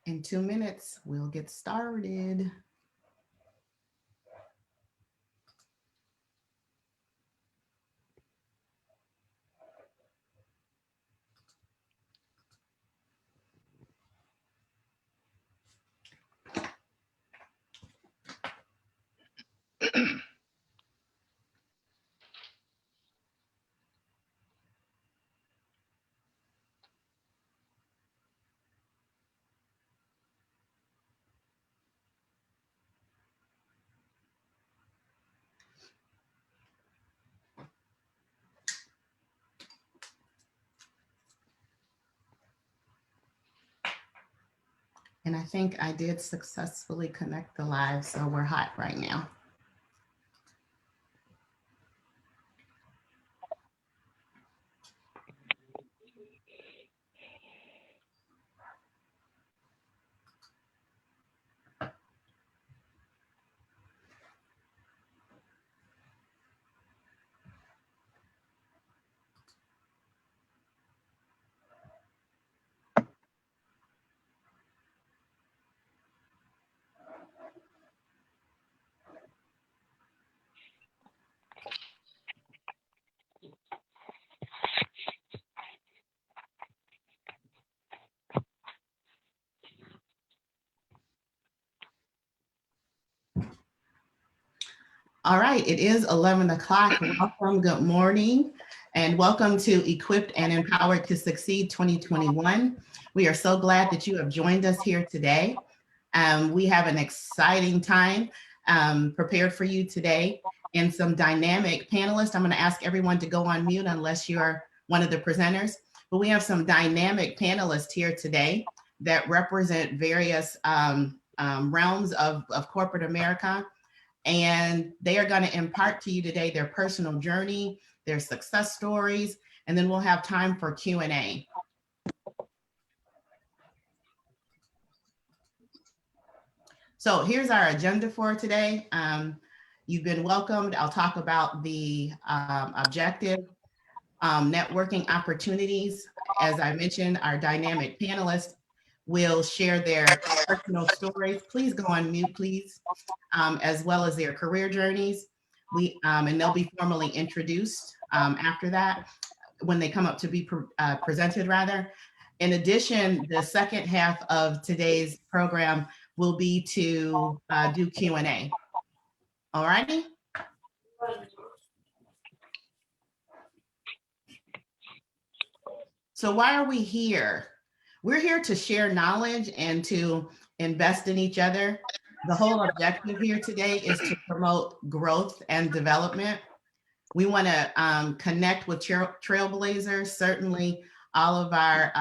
In 2 minutes, we'll get started. And I think I did successfully connect the live, so we're hot right now. All right, it is 11 o'clock. Welcome, good morning, and welcome to Equipped and Empowered to Succeed 2021. We are so glad that you have joined us here today. We have an exciting time prepared for you today and some dynamic panelists. I'm going to ask everyone to go on mute unless you're one of the presenters. But we have some dynamic panelists here today that represent various realms of corporate America. And they are going to impart to you today their personal journey, their success stories, and then we'll have time for Q&A. So here's our agenda for today. You've been welcomed. I'll talk about the objective, networking opportunities. As I mentioned, our dynamic panelists will share their personal stories. Please go on mute, please, as well as their career journeys. And they'll be formally introduced after that when they come up to be presented rather. In addition, the second half of today's program will be to do Q&A. All righty? So why are we here? We're here to share knowledge and to invest in each other. The whole objective here today is to promote growth and development. We want to connect with Trailblazers. Certainly all of our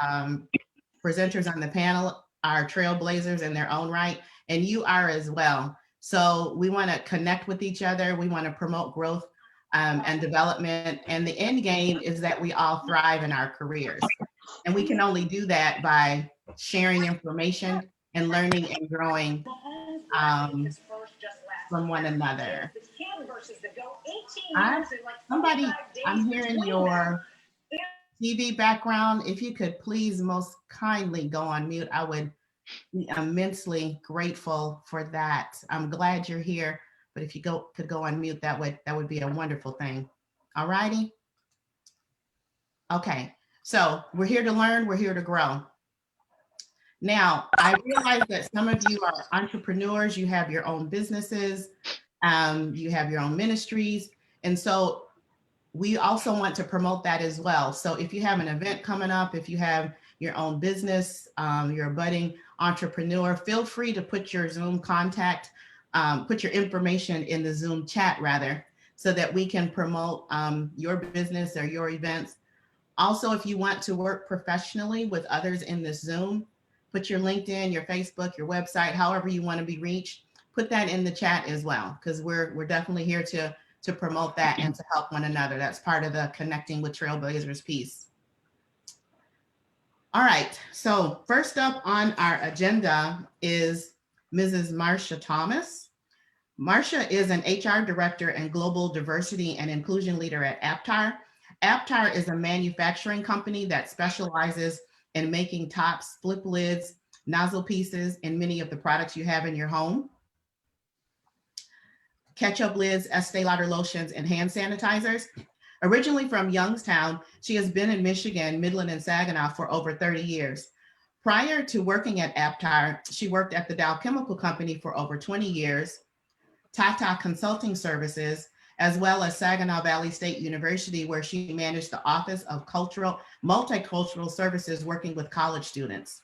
presenters on the panel are Trailblazers in their own right, and you are as well. So we want to connect with each other. We want to promote growth and development. And the end game is that we all thrive in our careers. And we can only do that by sharing information and learning and growing from one another. I'm hearing your TV background. If you could please most kindly go on mute, I would be immensely grateful for that. I'm glad you're here, but if you could go on mute, that would be a wonderful thing. All righty. Okay, so we're here to learn, we're here to grow. Now, I realize that some of you are entrepreneurs, you have your own businesses, you have your own ministries, and so we also want to promote that as well. So if you have an event coming up, if you have your own business, you're a budding entrepreneur, feel free to put your Zoom contact, put your information in the Zoom chat rather, so that we can promote your business or your events. Also, if you want to work professionally with others in this Zoom, put your LinkedIn, your Facebook, your website, however you want to be reached, put that in the chat as well, because we're definitely here to promote that and to help one another. That's part of the connecting with Trailblazers piece. All right, so first up on our agenda is Mrs. Marcia Thomas. Marcia is an HR director and global diversity and inclusion leader at Aptar. Aptar is a manufacturing company that specializes in making tops, flip lids, nozzle pieces in many of the products you have in your home, ketchup lids, Estee Lauder lotions, and hand sanitizers. Originally from Youngstown, she has been in Michigan, Midland, and Saginaw for over 30 years. Prior to working at Aptar, she worked at the Dow Chemical Company for over 20 years, Tata Consulting Services, as well as Saginaw Valley State University, where she managed the Office of Multicultural Services, working with college students.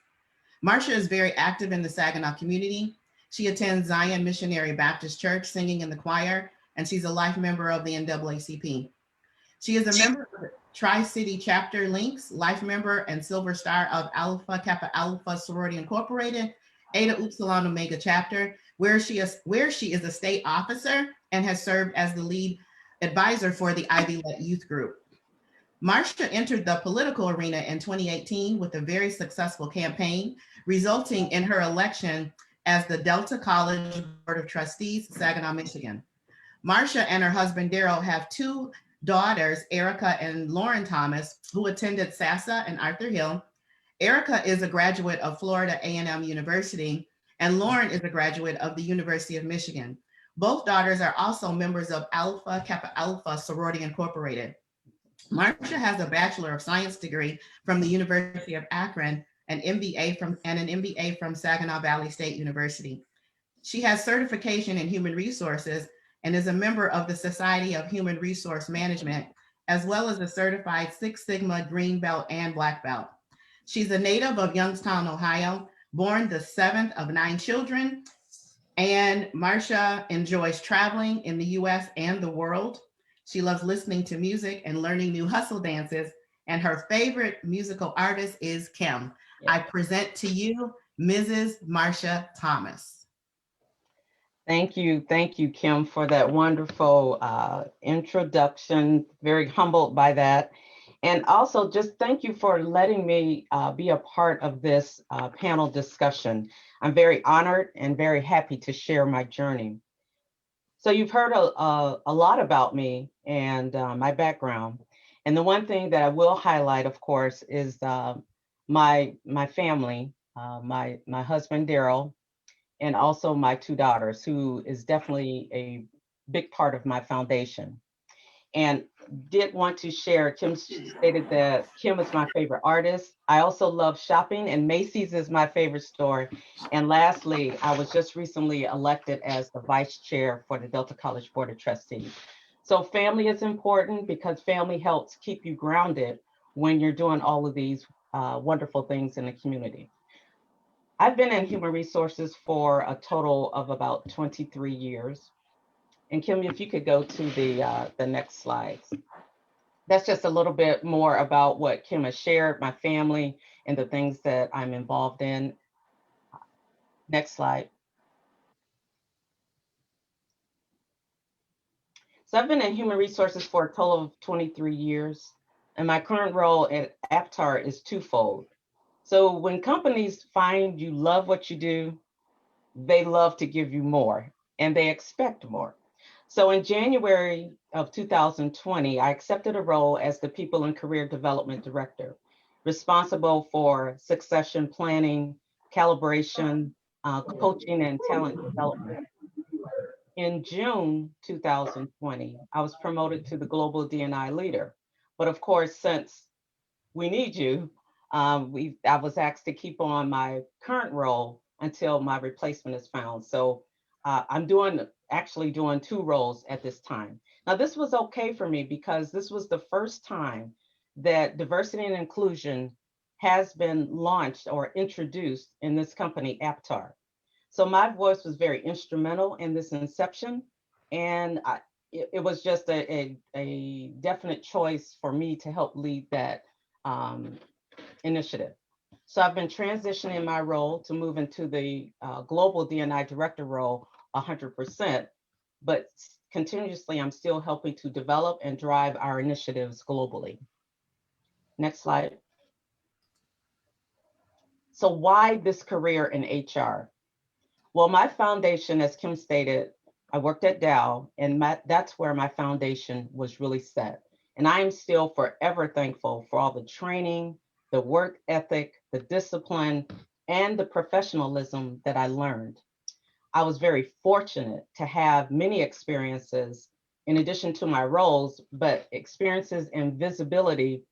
Marcia is very active in the Saginaw community. She attends Zion Missionary Baptist Church, singing in the choir, and she's a life member of the NAACP. She is a member of the Tri-City Chapter Links, life member and Silver Star of Alpha Kappa Alpha Sorority Incorporated, Eta Upsilon Omega Chapter, where she is a state officer and has served as the lead advisor for the Ivy Let Youth Group. Marcia entered the political arena in 2018 with a very successful campaign, resulting in her election as the Delta College Board of Trustees, Saginaw, Michigan. Marcia and her husband, Daryl, have two daughters, Erica and Lauren Thomas, who attended SASA and Arthur Hill. Erica is a graduate of Florida A&M University, and Lauren is a graduate of the University of Michigan. Both daughters are also members of Alpha Kappa Alpha Sorority Incorporated. Marcia has a Bachelor of Science degree from the University of Akron, an MBA from Saginaw Valley State University. She has certification in human resources and is a member of the Society of Human Resource Management, as well as a certified Six Sigma Green Belt and Black Belt. She's a native of Youngstown, Ohio, born the seventh of 9 children. And Marcia enjoys traveling in the US and the world. She loves listening to music and learning new hustle dances. And her favorite musical artist is Kim. Yeah. I present to you Mrs. Marcia Thomas. Thank you, Kim, for that wonderful introduction. Very humbled by that. And also just thank you for letting me be a part of this panel discussion. I'm very honored and very happy to share my journey. So you've heard a lot about me and my background. And the one thing that I will highlight, of course, is my family, my husband, Daryl, and also my 2 daughters, who is definitely a big part of my foundation. And did want to share, Kim stated that Kim is my favorite artist. I also love shopping, and Macy's is my favorite store. And lastly, I was just recently elected as the vice chair for the Delta College Board of Trustees. So family is important because family helps keep you grounded when you're doing all of these wonderful things in the community. I've been in human resources for a total of about 23 years. And Kim, if you could go to the next slides. That's just a little bit more about what Kim has shared, my family, and the things that I'm involved in. Next slide. So I've been in human resources for a total of 23 years, and my current role at Aptar is twofold. So when companies find you love what you do, they love to give you more, and they expect more. So in January of 2020, I accepted a role as the People and Career Development Director, responsible for succession planning, calibration, coaching, and talent development. In June 2020, I was promoted to the Global D&I Leader. But of course, since we need you, I was asked to keep on my current role until my replacement is found. So I'm actually doing 2 roles at this time. Now, this was okay for me because this was the first time that diversity and inclusion has been launched or introduced in this company, Aptar. So my voice was very instrumental in this inception, and it was just a definite choice for me to help lead that initiative. So I've been transitioning my role to move into the global D&I director role 100%, but continuously I'm still helping to develop and drive our initiatives globally. Next slide. So why this career in HR? Well, my foundation, as Kim stated, I worked at Dow, and that's where my foundation was really set. And I am still forever thankful for all the training, the work ethic, the discipline, and the professionalism that I learned. I was very fortunate to have many experiences in addition to my roles, but experiences and visibility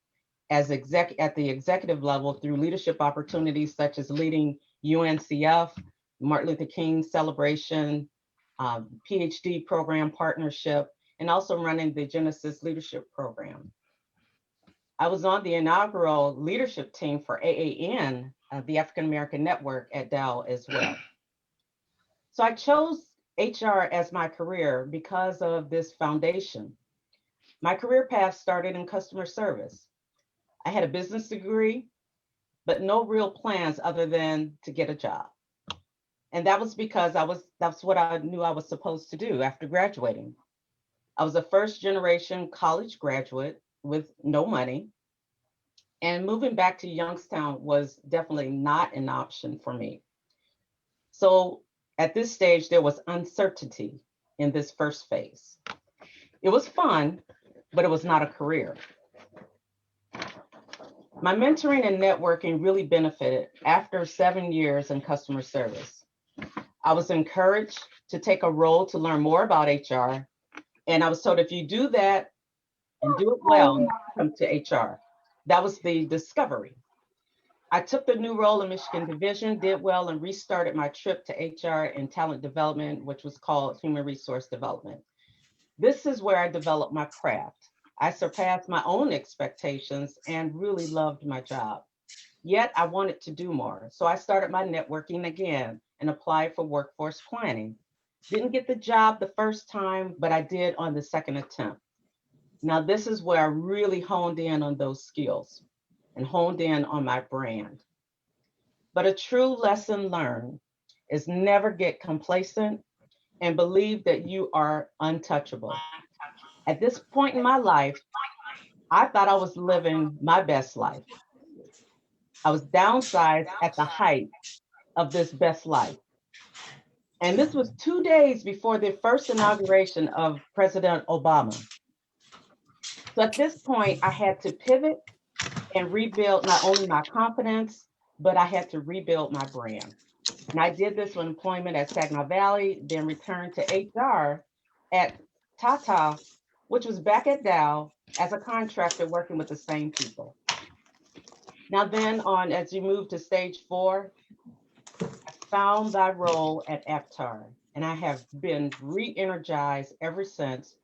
as at the executive level through leadership opportunities such as leading UNCF, Martin Luther King Celebration, PhD program partnership, and also running the Genesis Leadership Program. I was on the inaugural leadership team for AAN, the African American Network at Dow as well. So I chose HR as my career because of this foundation. My career path started in customer service. I had a business degree, but no real plans other than to get a job. And that was because that's what I knew I was supposed to do after graduating. I was a first generation college graduate with no money, and moving back to Youngstown was definitely not an option for me. So at this stage, there was uncertainty in this first phase. It was fun, but it was not a career. My mentoring and networking really benefited after 7 years in customer service. I was encouraged to take a role to learn more about HR. And I was told if you do that and do it well, come to HR. That was the discovery. I took the new role in Michigan Division, did well, and restarted my trip to HR and talent development, which was called human resource development. This is where I developed my craft. I surpassed my own expectations and really loved my job. Yet I wanted to do more. So I started my networking again and applied for workforce planning. Didn't get the job the first time, but I did on the second attempt. Now, this is where I really honed in on those skills and honed in on my brand. But a true lesson learned is never get complacent and believe that you are untouchable. At this point in my life, I thought I was living my best life. I was downsized at the height of this best life. And this was 2 days before the first inauguration of President Obama. So at this point, I had to pivot and rebuild not only my confidence, but I had to rebuild my brand. And I did this with employment at Saginaw Valley, then returned to HR at Tata, which was back at Dow as a contractor working with the same people. Now then on, as you move to stage 4, I found my role at Aptar, and I have been re-energized ever since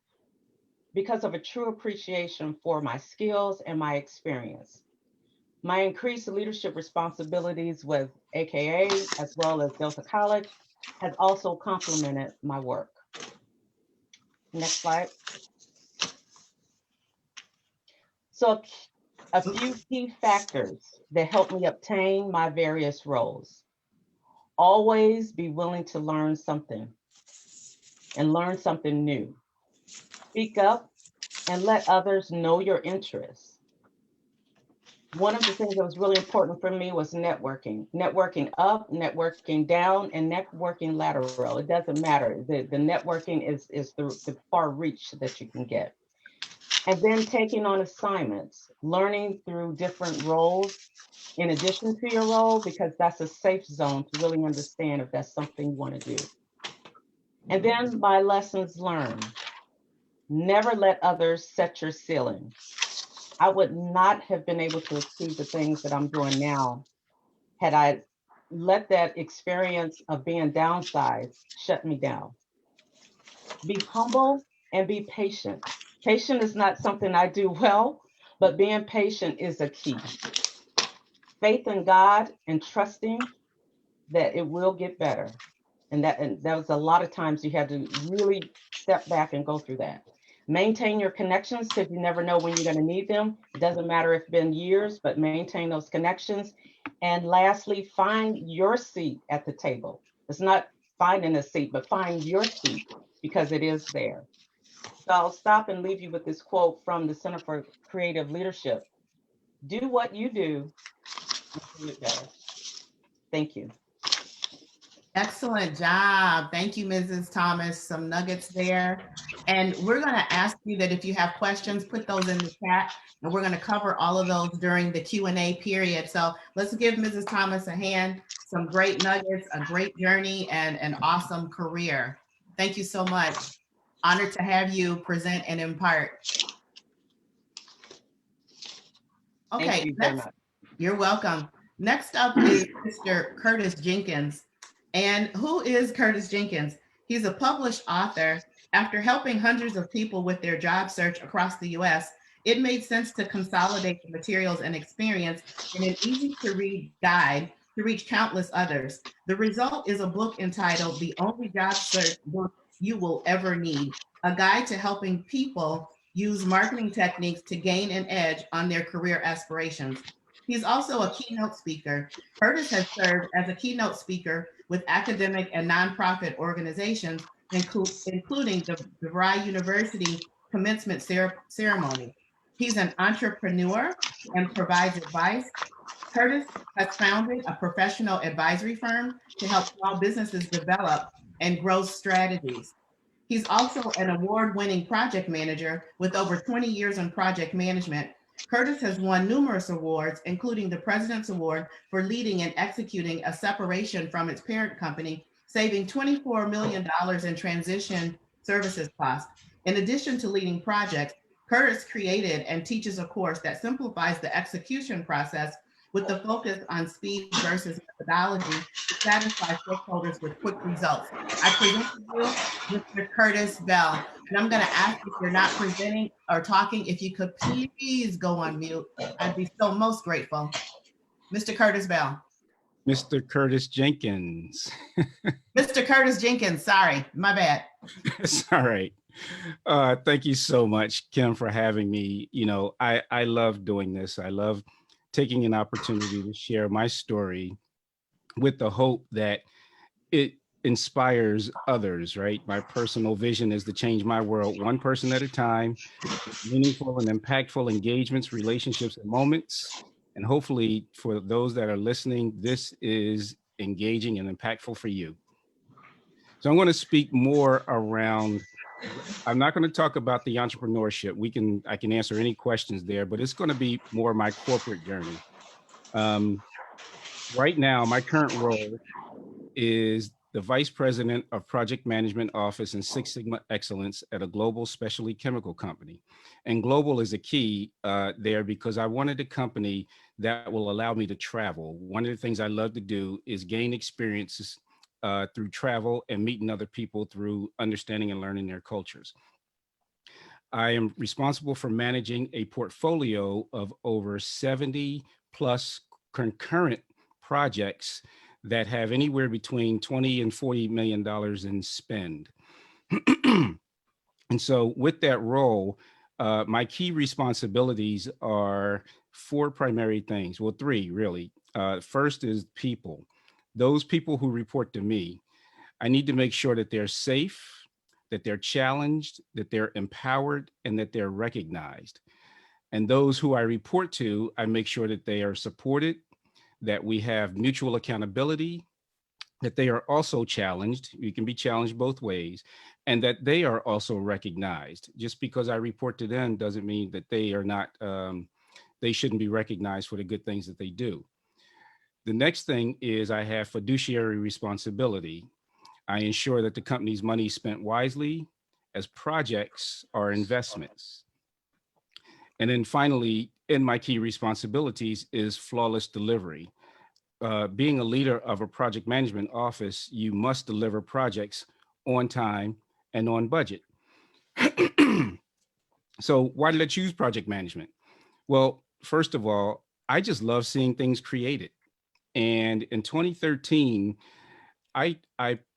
because of a true appreciation for my skills and my experience. My increased leadership responsibilities with AKA as well as Delta College has also complemented my work. Next slide. So a few key factors that helped me obtain my various roles. Always be willing to learn something and learn something new. Speak up and let others know your interests. One of the things that was really important for me was networking. Networking up, networking down, and networking lateral. It doesn't matter. The networking is the far reach that you can get. And then taking on assignments, learning through different roles in addition to your role, because that's a safe zone to really understand if that's something you want to do. And then my lessons learned. Never let others set your ceiling. I would not have been able to achieve the things that I'm doing now had I let that experience of being downsized shut me down. Be humble and be patient. Patient is not something I do well, but being patient is a key. Faith in God and trusting that it will get better. And that was a lot of times you had to really step back and go through that. Maintain your connections because you never know when you're going to need them. It doesn't matter if it's been years, but maintain those connections. And lastly, find your seat at the table. It's not finding a seat, but find your seat because it is there. So I'll stop and leave you with this quote from the Center for Creative Leadership. Do what you do and do it better. Thank you. Excellent job. Thank you, Mrs. Thomas. Some nuggets there. And we're going to ask you that if you have questions, put those in the chat, and we're going to cover all of those during the Q&A period. So let's give Mrs. Thomas a hand. Some great nuggets, a great journey, and an awesome career. Thank you so much. Honored to have you present and impart. Okay, Thank you very much. You're welcome. Next up is Mr. Curtis Jenkins. And who is Curtis Jenkins? He's a published author. After helping hundreds of people with their job search across the US, it made sense to consolidate the materials and experience in an easy to read guide to reach countless others. The result is a book entitled The Only Job Search Book You Will Ever Need, a guide to helping people use marketing techniques to gain an edge on their career aspirations. He's also a keynote speaker. Curtis has served as a keynote speaker with academic and nonprofit organizations, including the DeVry University commencement ceremony. He's an entrepreneur and provides advice. Curtis has founded a professional advisory firm to help small businesses develop and grow strategies. He's also an award-winning project manager with over 20 years in project management. Curtis has won numerous awards, including the President's Award for leading and executing a separation from its parent company, saving $24 million in transition services costs. In addition to leading projects, Curtis created and teaches a course that simplifies the execution process with the focus on speed versus methodology to satisfy stakeholders with quick results. I present to you Mr. Curtis Bell. And I'm going to ask if you're not presenting or talking, if you could please go on mute. I'd be so most grateful. Mr. Curtis Bell. Mr. Curtis Jenkins. Mr. Curtis Jenkins, sorry, my bad. It's all right. Thank you so much, Kim, for having me. You know, I love doing this. I love taking an opportunity to share my story with the hope that it inspires others, right? My personal vision is to change my world one person at a time, meaningful and impactful engagements, relationships, and moments. And hopefully for those that are listening, this is engaging and impactful for you. So I'm going to speak more around, I'm not going to talk about the entrepreneurship. I can answer any questions there, but it's going to be more my corporate journey. Right now, my current role is the Vice President of Project Management Office and Six Sigma Excellence at a global specialty chemical company. And global is a key there because I wanted a company that will allow me to travel. One of the things I love to do is gain experiences through travel and meeting other people through understanding and learning their cultures. I am responsible for managing a portfolio of over 70 plus concurrent projects that have anywhere between 20 and $40 million in spend. And so with that role, my key responsibilities are four primary things. Well, three really. First is people. Those people who report to me, I need to make sure that they're safe, that they're challenged, that they're empowered, and that they're recognized. And those who I report to, I make sure that they are supported, that we have mutual accountability, that they are also challenged. You can be challenged both ways, and that they are also recognized. Just because I report to them doesn't mean that they are not, they shouldn't be recognized for the good things that they do. The next thing is I have fiduciary responsibility. I ensure that the company's money is spent wisely, as projects are investments. And then finally, in my key responsibilities is flawless delivery. Being a leader of a project management office, you must deliver projects on time and on budget. So why did I choose project management? Well, first of all, I just love seeing things created. And in 2013, I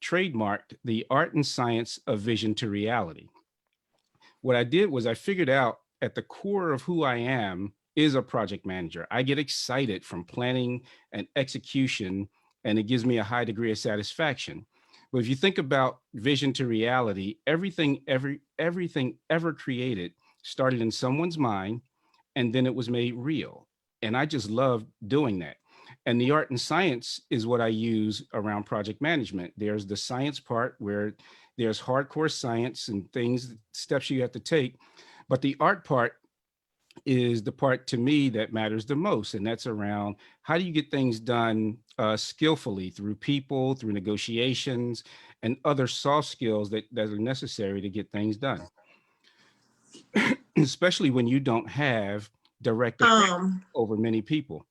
trademarked the art and science of vision to reality. What I did was I figured out at the core of who I am is a project manager. I get excited from planning and execution, and it gives me a high degree of satisfaction. But if you think about vision to reality, everything ever created started in someone's mind, and then it was made real. And I just love doing that. And the art and science is what I use around project management. There's the science part where There's hardcore science and steps you have to take. But the art part is the part to me that matters the most. And that's around how do you get things done skillfully through people, through negotiations, and other soft skills that are necessary to get things done, especially when you don't have direct over many people.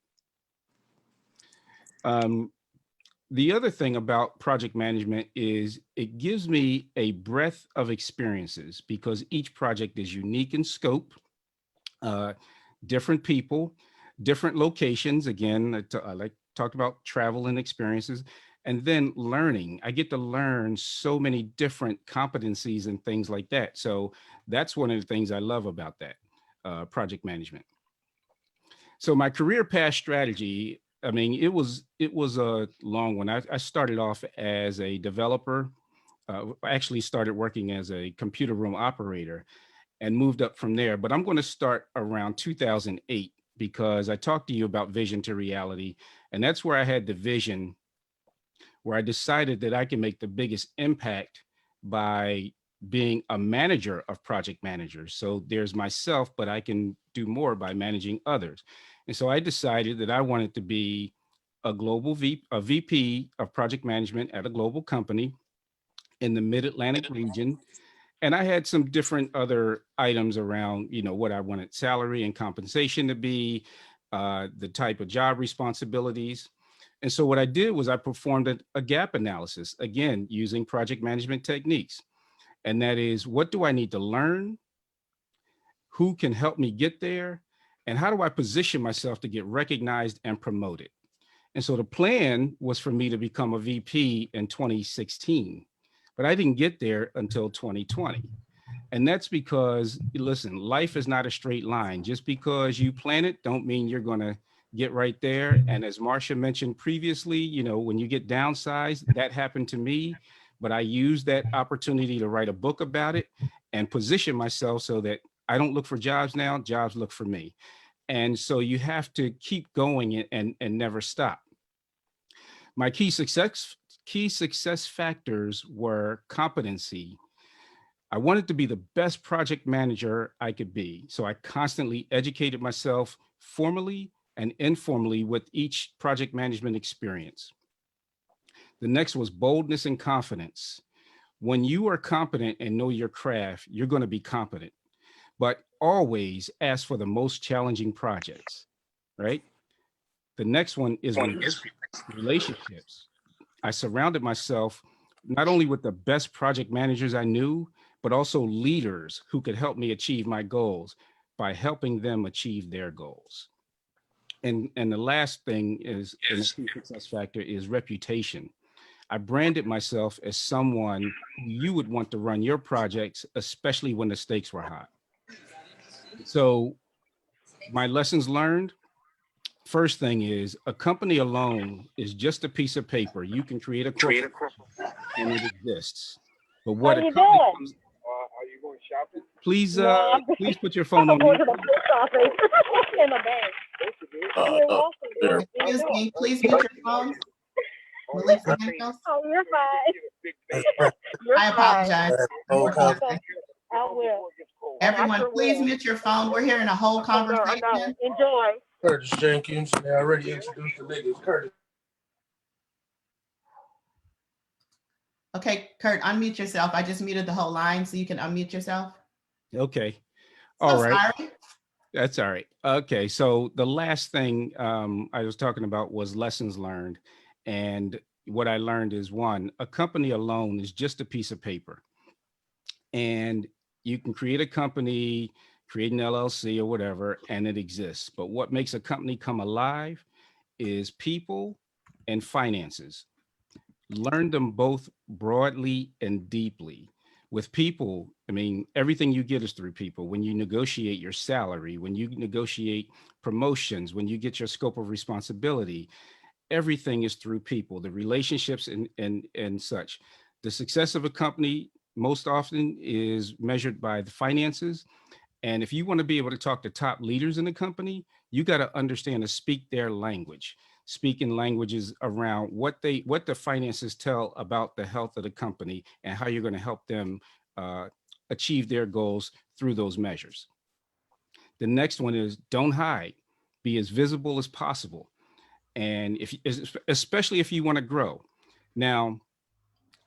The other thing about project management is it gives me a breadth of experiences because each project is unique in scope, different people, different locations. Again, I like talked about travel and experiences, and then learning. I get to learn so many different competencies and things like that. So that's one of the things I love about that project management. So my career path strategy, I mean, it was a long one. I started off as a developer. I actually started working as a computer room operator and moved up from there. But I'm going to start around 2008 because I talked to you about vision to reality. And that's where I had the vision where I decided that I can make the biggest impact by being a manager of project managers. So there's myself, but I can do more by managing others. And so I decided that I wanted to be a VP of project management at a global company in the Mid-Atlantic region. And I had some different other items around, what I wanted salary and compensation to be, the type of job responsibilities. And so what I did was I performed a gap analysis, again, using project management techniques. And that is, what do I need to learn? Who can help me get there? And how do I position myself to get recognized and promoted? And so the plan was for me to become a VP in 2016, but I didn't get there until 2020. And that's because, listen, life is not a straight line. Just because you plan it, don't mean you're going to get right there. And as Marcia mentioned previously, when you get downsized, that happened to me, but I used that opportunity to write a book about it and position myself so that I don't look for jobs now, jobs look for me. And so you have to keep going and never stop. My key success factors were competency. I wanted to be the best project manager I could be. So I constantly educated myself formally and informally with each project management experience. The next was boldness and confidence. When you are competent and know your craft, you're going to be competent, but always ask for the most challenging projects, right? The next one is relationships. I surrounded myself not only with the best project managers I knew, but also leaders who could help me achieve my goals by helping them achieve their goals. And the last thing is, and the key success factor is reputation. I branded myself as someone who you would want to run your projects, especially when the stakes were high. So my lessons learned, first thing is a company alone is just a piece of paper. You can create a corporate and it exists. But what a company comes, are you going shopping? Please, please put your phone on mute. In the bag. Excuse me, please mute your phones. Oh, you're fine. I apologize. I will. Everyone, please mute your phone. We're hearing a whole conversation. Enjoy. Curtis Jenkins, I already introduced the niggas. Curtis. Okay, Kurt, unmute yourself. I just muted the whole line so you can unmute yourself. Okay. All right. Sorry. That's all right. Okay. So the last thing I was talking about was lessons learned. And what I learned is, one, a company alone is just a piece of paper. And you can create a company, create an LLC or whatever, and it exists. But what makes a company come alive is people and finances. Learn them both broadly and deeply. With people, I mean, everything you get is through people. When you negotiate your salary, when you negotiate promotions, when you get your scope of responsibility, everything is through people, the relationships and such. The success of a company most often is measured by the finances. And if you want to be able to talk to top leaders in the company, you got to understand to speak their language. speaking languages around what the finances tell about the health of the company and how you're going to help them achieve their goals through those measures. The next one is don't hide, be as visible as possible. And especially if you want to grow. Now,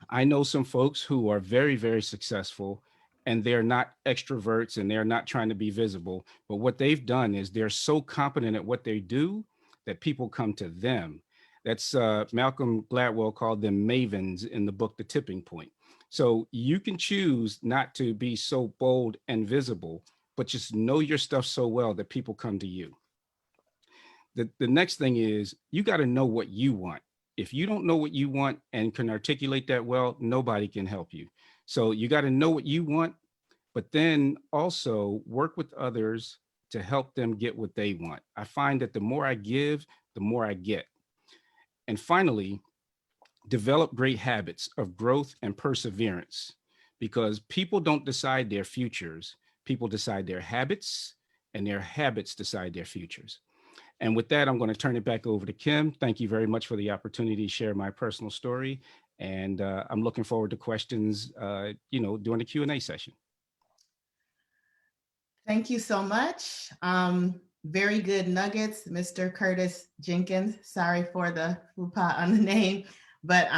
I know some folks who are very, very successful and they're not extroverts and they're not trying to be visible. But what they've done is they're so competent at what they do that people come to them. That's Malcolm Gladwell called them mavens in the book, The Tipping Point. So you can choose not to be so bold and visible, but just know your stuff so well that people come to you. The next thing is you got to know what you want. If you don't know what you want and can articulate that well, nobody can help you. So you got to know what you want, but then also work with others to help them get what they want. I find that the more I give, the more I get. And finally, develop great habits of growth and perseverance, because people don't decide their futures. People decide their habits, and their habits decide their futures. And with that, I'm going to turn it back over to Kim. Thank you very much for the opportunity to share my personal story. And I'm looking forward to questions, during the Q&A session. Thank you so much. Very good nuggets, Mr. Curtis Jenkins. Sorry for the faux pas on the name, but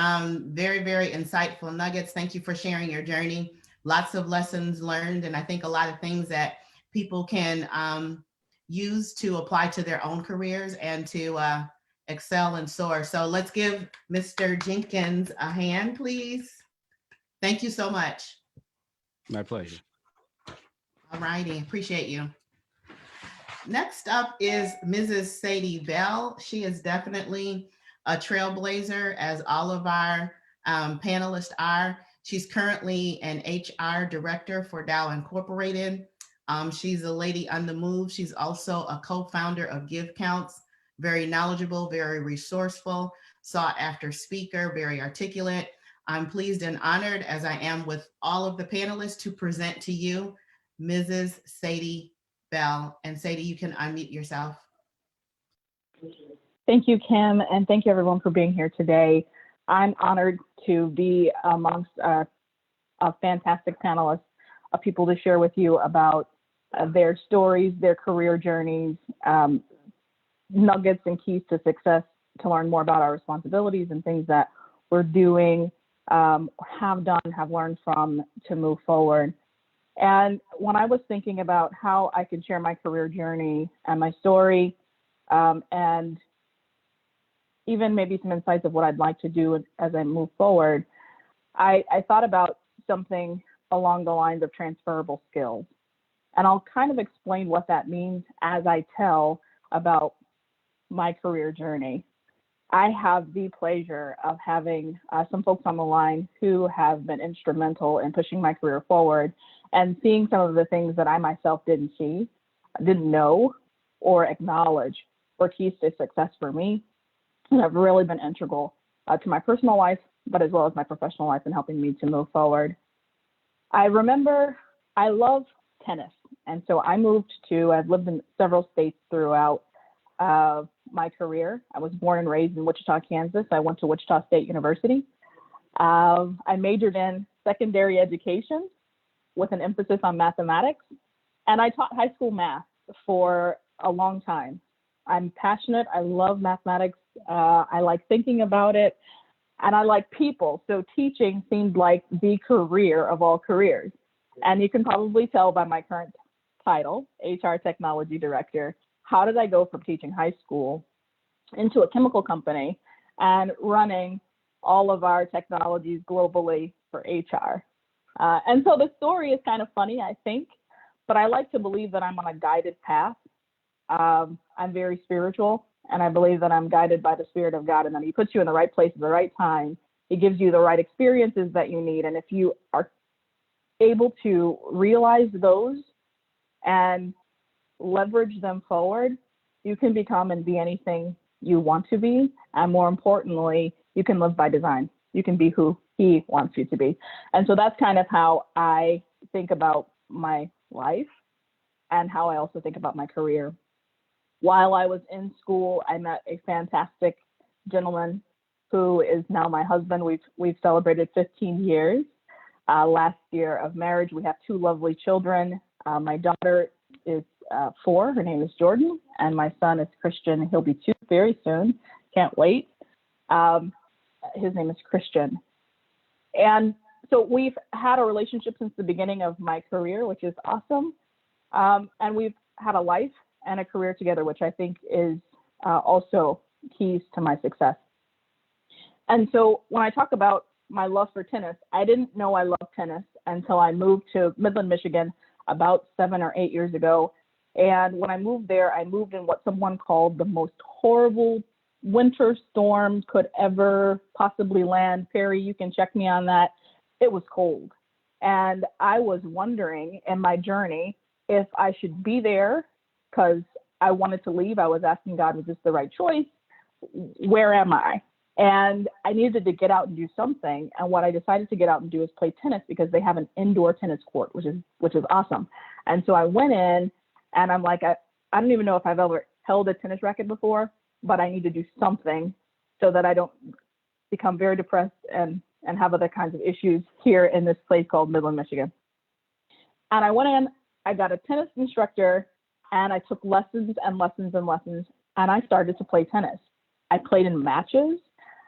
very, very insightful nuggets. Thank you for sharing your journey. Lots of lessons learned, and I think a lot of things that people can use to apply to their own careers and to excel and soar. So let's give Mr. Jenkins a hand, please. Thank you so much. My pleasure. All righty, appreciate you. Next up is Mrs. Sadie Bell. She is definitely a trailblazer, as all of our panelists are. She's currently an HR director for Dow Incorporated. She's a lady on the move. She's also a co-founder of Give Counts, very knowledgeable, very resourceful, sought after speaker, very articulate. I'm pleased and honored, as I am with all of the panelists, to present to you Mrs. Sadie Bell. And Sadie, you can unmute yourself. Thank you, Kim, and thank you everyone for being here today. I'm honored to be amongst a fantastic panelists of people to share with you about their stories, their career journeys, nuggets and keys to success, to learn more about our responsibilities and things that we're doing, have done, have learned from to move forward. And when I was thinking about how I could share my career journey and my story, and even maybe some insights of what I'd like to do as I move forward, I thought about something along the lines of transferable skills. And I'll kind of explain what that means as I tell about my career journey. I have the pleasure of having some folks on the line who have been instrumental in pushing my career forward and seeing some of the things that I myself didn't see, didn't know, or acknowledge were keys to success for me, and have really been integral to my personal life, but as well as my professional life in helping me to move forward. I remember I love tennis. And so I I've lived in several states throughout my career. I was born and raised in Wichita, Kansas. I went to Wichita State University. I majored in secondary education with an emphasis on mathematics. And I taught high school math for a long time. I'm passionate. I love mathematics. I like thinking about it. And I like people. So teaching seemed like the career of all careers. And you can probably tell by my current title, HR Technology Director, how did I go from teaching high school into a chemical company and running all of our technologies globally for HR? And so the story is kind of funny, I think, but I like to believe that I'm on a guided path. I'm very spiritual, and I believe that I'm guided by the Spirit of God, and that He puts you in the right place at the right time. He gives you the right experiences that you need. And if you are able to realize those and leverage them forward, you can become and be anything you want to be. And more importantly, you can live by design. You can be who He wants you to be. And so that's kind of how I think about my life and how I also think about my career. While I was in school, I met a fantastic gentleman who is now my husband. We've celebrated 15 years last year of marriage. We have 2 lovely children. My daughter is 4. Her name is Jordan, and my son is Christian. He'll be 2 very soon. Can't wait. His name is Christian. And so we've had a relationship since the beginning of my career, which is awesome. And we've had a life and a career together, which I think is also keys to my success. And so when I talk about my love for tennis, I didn't know I loved tennis until I moved to Midland, Michigan about 7 or 8 years ago. And when I moved there, I moved in what someone called the most horrible winter storm could ever possibly land. Perry, you can check me on that. It was cold. And I was wondering in my journey if I should be there because I wanted to leave. I was asking God, was this the right choice? Where am I? And I needed to get out and do something. And what I decided to get out and do is play tennis because they have an indoor tennis court, which is awesome. And so I went in and I'm like, I don't even know if I've ever held a tennis racket before, but I need to do something so that I don't become very depressed and have other kinds of issues here in this place called Midland, Michigan. And I went in, I got a tennis instructor, and I took lessons and lessons and lessons, and I started to play tennis. I played in matches.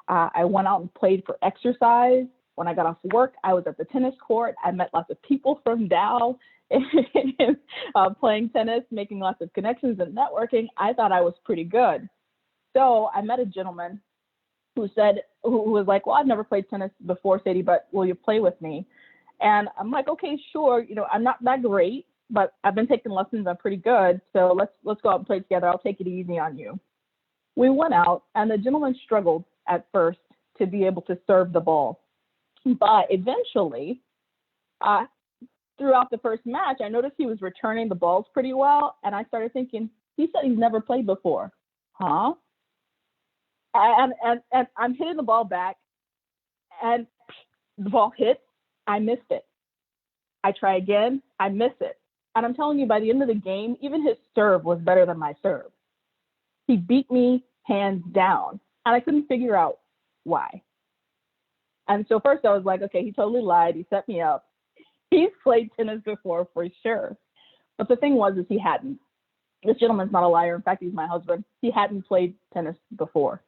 I went out and played for exercise. When I got off work, I was at the tennis court. I met lots of people from Dow playing tennis, making lots of connections and networking. I thought I was pretty good. So I met a gentleman who was like, well, I've never played tennis before, Sadie, but will you play with me? And I'm like, okay, sure. You know, I'm not that great, but I've been taking lessons. I'm pretty good. So let's go out and play together. I'll take it easy on you. We went out, and the gentleman struggled at first to be able to serve the ball. But eventually, throughout the first match, I noticed he was returning the balls pretty well. And I started thinking, he said he's never played before. Huh? And I'm hitting the ball back, and the ball hits. I missed it. I try again. I miss it. And I'm telling you, by the end of the game, even his serve was better than my serve. He beat me hands down, and I couldn't figure out why. And so first I was like, okay, he totally lied. He set me up. He's played tennis before for sure. But the thing was, is he hadn't. This gentleman's not a liar. In fact, he's my husband. He hadn't played tennis before.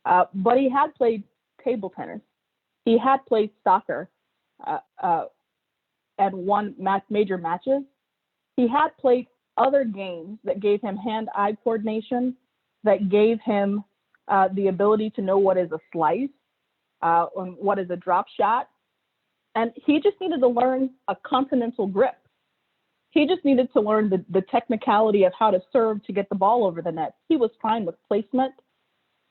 But he had played table tennis. He had played soccer and won major matches. He had played other games that gave him hand-eye coordination, that gave him the ability to know what is a slice, and what is a drop shot. And he just needed to learn a continental grip. He just needed to learn the technicality of how to serve to get the ball over the net. He was fine with placement.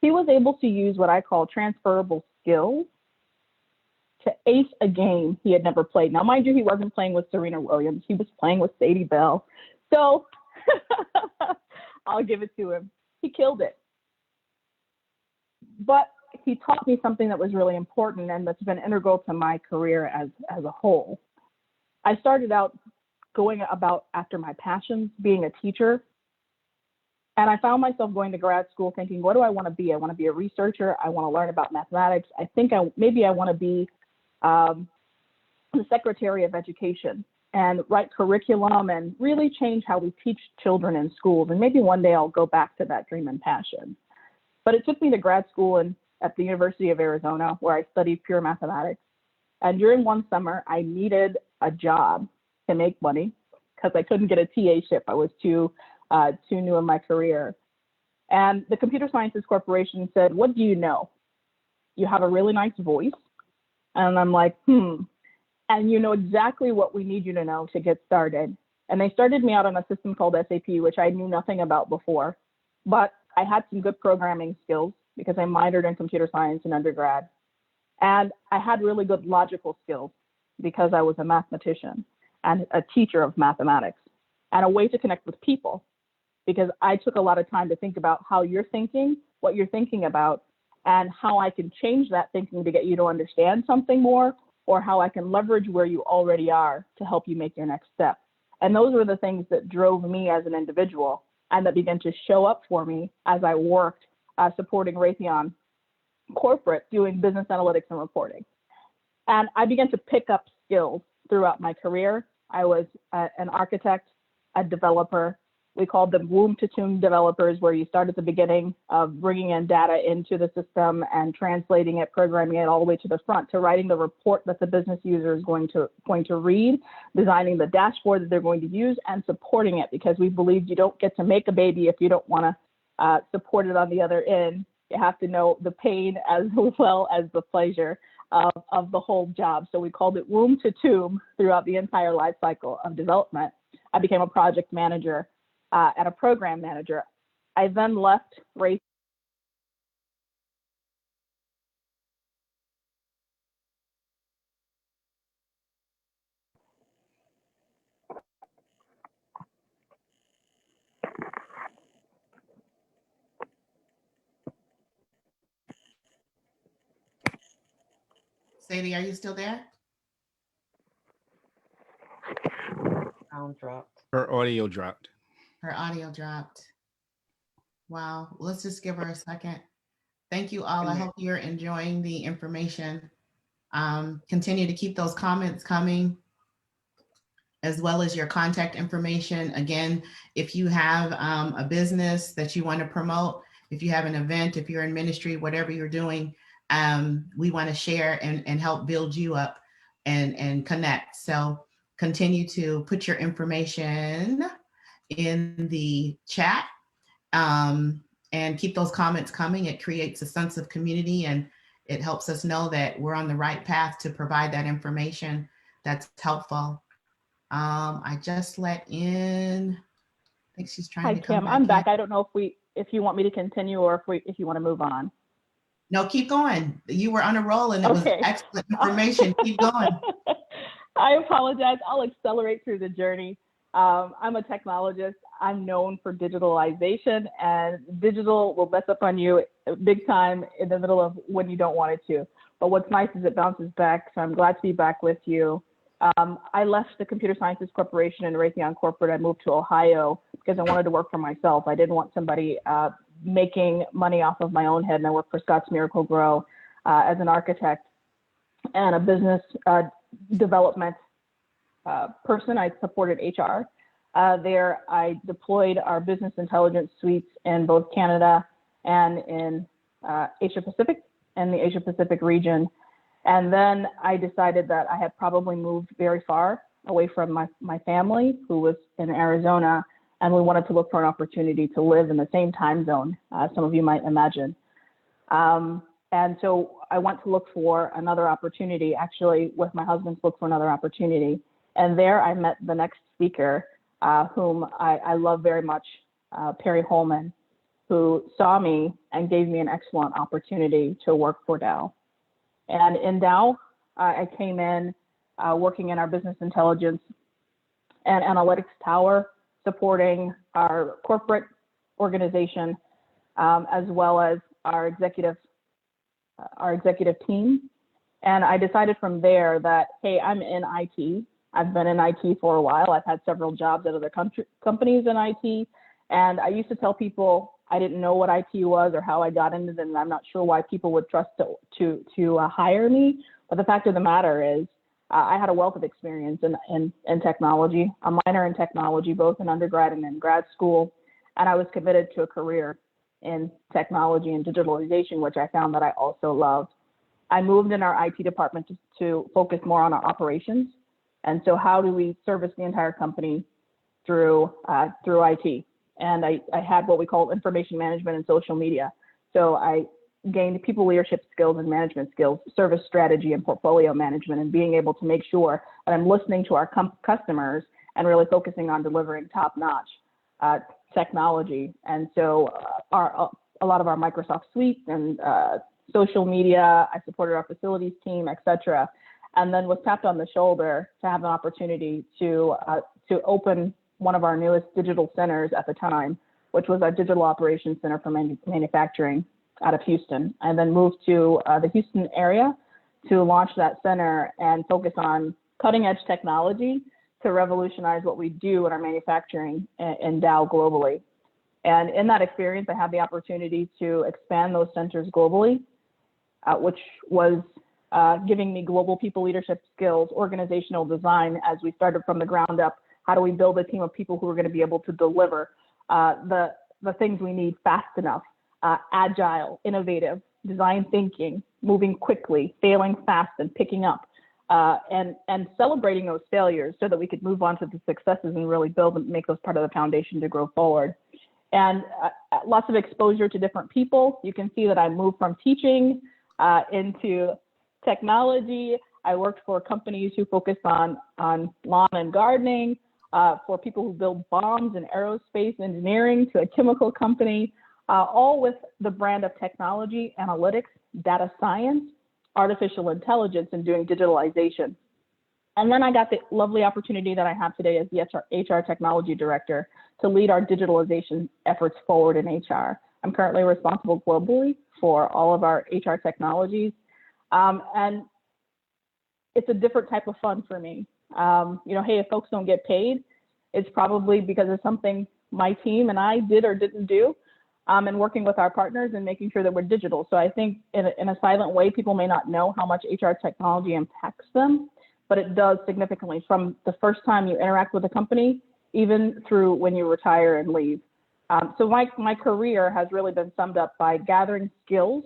He was able to use what I call transferable skills to ace a game he had never played. Now, mind you, he wasn't playing with Serena Williams. He was playing with Sadie Bell. So I'll give it to him. He killed it. But he taught me something that was really important and that's been integral to my career as a whole. I started out going about after my passions, being a teacher. And I found myself going to grad school thinking, what do I want to be? I want to be a researcher. I want to learn about mathematics. I think maybe I want to be the Secretary of Education and write curriculum and really change how we teach children in schools. And maybe one day I'll go back to that dream and passion. But it took me to grad school at the University of Arizona, where I studied pure mathematics. And during one summer, I needed a job to make money because I couldn't get a TA-ship. I was too new in my career. And the Computer Sciences Corporation said, what do you know? You have a really nice voice. And I'm like, and you know exactly what we need you to know to get started. And they started me out on a system called SAP, which I knew nothing about before. But I had some good programming skills because I minored in computer science in undergrad. And I had really good logical skills because I was a mathematician and a teacher of mathematics, and a way to connect with people, because I took a lot of time to think about how you're thinking, what you're thinking about, and how I can change that thinking to get you to understand something more, or how I can leverage where you already are to help you make your next step. And those were the things that drove me as an individual. and that began to show up for me as I worked supporting Raytheon Corporate doing business analytics and reporting. And I began to pick up skills throughout my career. I was an architect, a developer. We called them womb to tomb developers, where you start at the beginning of bringing in data into the system and translating it, programming it all the way to the front, to writing the report that the business user is going to read, designing the dashboard that they're going to use, and supporting it, because we believe you don't get to make a baby if you don't want to support it on the other end. You have to know the pain as well as the pleasure of the whole job. So we called it womb to tomb throughout the entire life cycle of development. I became a project manager and a program manager. I then left Race. Sadie, are you still there? Sound dropped. Her audio dropped. Her audio dropped. Wow, let's just give her a second. Thank you all. I hope you're enjoying the information. Continue to keep those comments coming, as well as your contact information. Again, if you have a business that you want to promote, if you have an event, if you're in ministry, whatever you're doing, we want to share and help build you up and connect. So continue to put your information in the chat, and keep those comments coming. It creates a sense of community, and it helps us know that we're on the right path to provide that information that's helpful. I just let in, I think she's trying to come Kim, back. I'm back. I don't know if you want me to continue or if you want to move on. No, keep going. You were on a roll and it was excellent information. Keep going. I apologize. I'll accelerate through the journey. I'm a technologist. I'm known for digitalization, and digital will mess up on you big time in the middle of when you don't want it to. But what's nice is it bounces back. So I'm glad to be back with you. I left the Computer Sciences Corporation and Raytheon Corporate. I moved to Ohio because I wanted to work for myself. I didn't want somebody making money off of my own head. And I worked for Scott's Miracle Grow as an architect and a business development person. I supported HR. There, I deployed our business intelligence suites in both Canada and in Asia Pacific and the Asia Pacific region. And then I decided that I had probably moved very far away from my family, who was in Arizona, and we wanted to look for an opportunity to live in the same time zone, some of you might imagine. And so I went to look for another opportunity, actually with my husband's look for another opportunity. And there I met the next speaker, whom I love very much, Perry Holman, who saw me and gave me an excellent opportunity to work for Dow. And in Dow, I came in working in our business intelligence and analytics tower, supporting our corporate organization, as well as our executive team. And I decided from there that, hey, I'm in IT. I've been in IT for a while. I've had several jobs at other companies in IT. And I used to tell people I didn't know what IT was or how I got into it, and I'm not sure why people would trust to hire me. But the fact of the matter is, I had a wealth of experience in technology, a minor in technology, both in undergrad and in grad school. And I was committed to a career in technology and digitalization, which I found that I also loved. I moved in our IT department to focus more on our operations. And so how do we service the entire company through IT? And I had what we call information management and social media. So I gained people leadership skills and management skills, service strategy and portfolio management, and being able to make sure that I'm listening to our customers and really focusing on delivering top-notch technology. And so a lot of our Microsoft suite and social media, I supported our facilities team, et cetera. And then was tapped on the shoulder to have an opportunity to open one of our newest digital centers at the time, which was our Digital Operations Center for Manufacturing out of Houston, and then moved to the Houston area to launch that center and focus on cutting edge technology to revolutionize what we do in our manufacturing in Dow globally. And in that experience, I had the opportunity to expand those centers globally, which was giving me global people leadership skills, organizational design as we started from the ground up. How do we build a team of people who are going to be able to deliver the things we need fast enough, agile, innovative, design thinking, moving quickly, failing fast and picking up, and celebrating those failures so that we could move on to the successes and really build and make those part of the foundation to grow forward. And lots of exposure to different people. You can see that I moved from teaching into technology. I worked for companies who focused on lawn and gardening, for people who build bombs and aerospace engineering, to a chemical company, all with the brand of technology, analytics, data science, artificial intelligence, and doing digitalization. And then I got the lovely opportunity that I have today as the HR technology director to lead our digitalization efforts forward in HR. I'm currently responsible globally for all of our HR technologies. And it's a different type of fun for me. Hey, if folks don't get paid, it's probably because of something my team and I did or didn't do, and working with our partners and making sure that we're digital. So I think in a silent way, people may not know how much HR technology impacts them, but it does significantly from the first time you interact with a company, even through when you retire and leave. So my career has really been summed up by gathering skills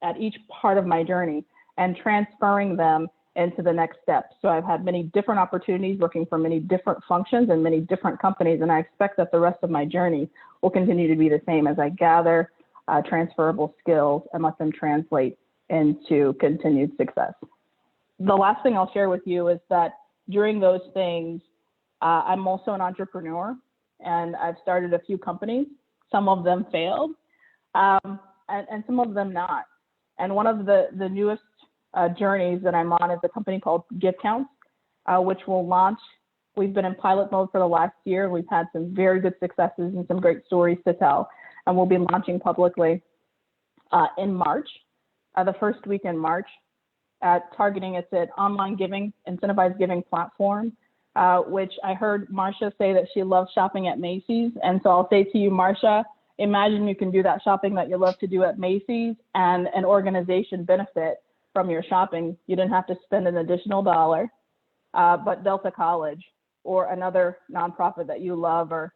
at each part of my journey and transferring them into the next step. So I've had many different opportunities working for many different functions and many different companies, and I expect that the rest of my journey will continue to be the same as I gather transferable skills and let them translate into continued success. The last thing I'll share with you is that during those things, I'm also an entrepreneur, and I've started a few companies. Some of them failed, and some of them not. And one of the newest journeys that I'm on is a company called Gift Counts, which will launch. We've been in pilot mode for the last year. We've had some very good successes and some great stories to tell, and we'll be launching publicly in March, the first week in March, targeting it's an online giving, incentivized giving platform, which I heard Marsha say that she loves shopping at Macy's. And so I'll say to you, Marsha, imagine you can do that shopping that you love to do at Macy's and an organization benefit from your shopping. You didn't have to spend an additional dollar, but Delta College or another nonprofit that you love, or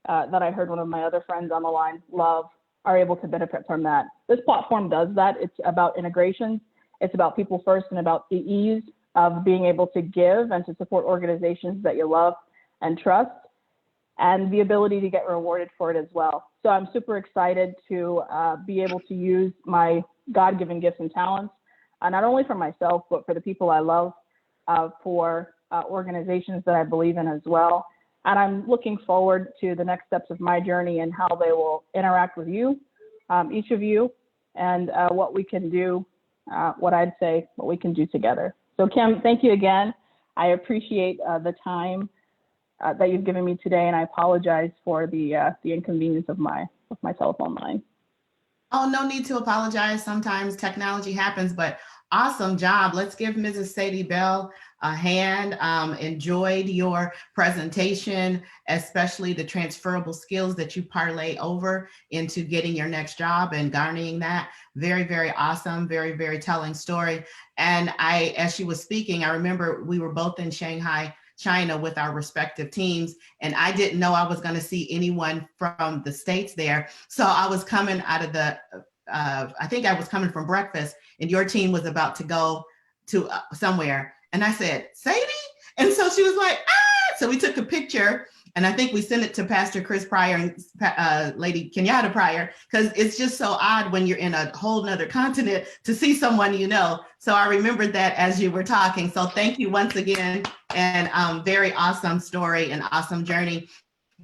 that I heard one of my other friends on the line love, are able to benefit from that. This platform does that. It's about integrations. It's about people first and about the ease of being able to give and to support organizations that you love and trust, and the ability to get rewarded for it as well. So I'm super excited to be able to use my God-given gifts and talents, not only for myself, but for the people I love, for organizations that I believe in as well. And I'm looking forward to the next steps of my journey and how they will interact with you, each of you, and what we can do, what we can do together. So Kim, thank you again. I appreciate the time that you've given me today, and I apologize for the inconvenience of my telephone line. Oh, no need to apologize. Sometimes technology happens, but awesome job. Let's give Mrs. Sadie Bell a hand. Enjoyed your presentation, especially the transferable skills that you parlay over into getting your next job and garnering that. Very, very awesome. Very, very telling story. And as she was speaking, I remember we were both in Shanghai, China with our respective teams. And I didn't know I was going to see anyone from the States there. So I was coming out of I think I was coming from breakfast, and your team was about to go to somewhere. And I said, Sadie? And so she was like, ah! So we took a picture, and I think we sent it to Pastor Chris Pryor and Lady Kenyatta Pryor, because it's just so odd when you're in a whole nother continent to see someone you know. So I remembered that as you were talking. So thank you once again, and very awesome story and awesome journey.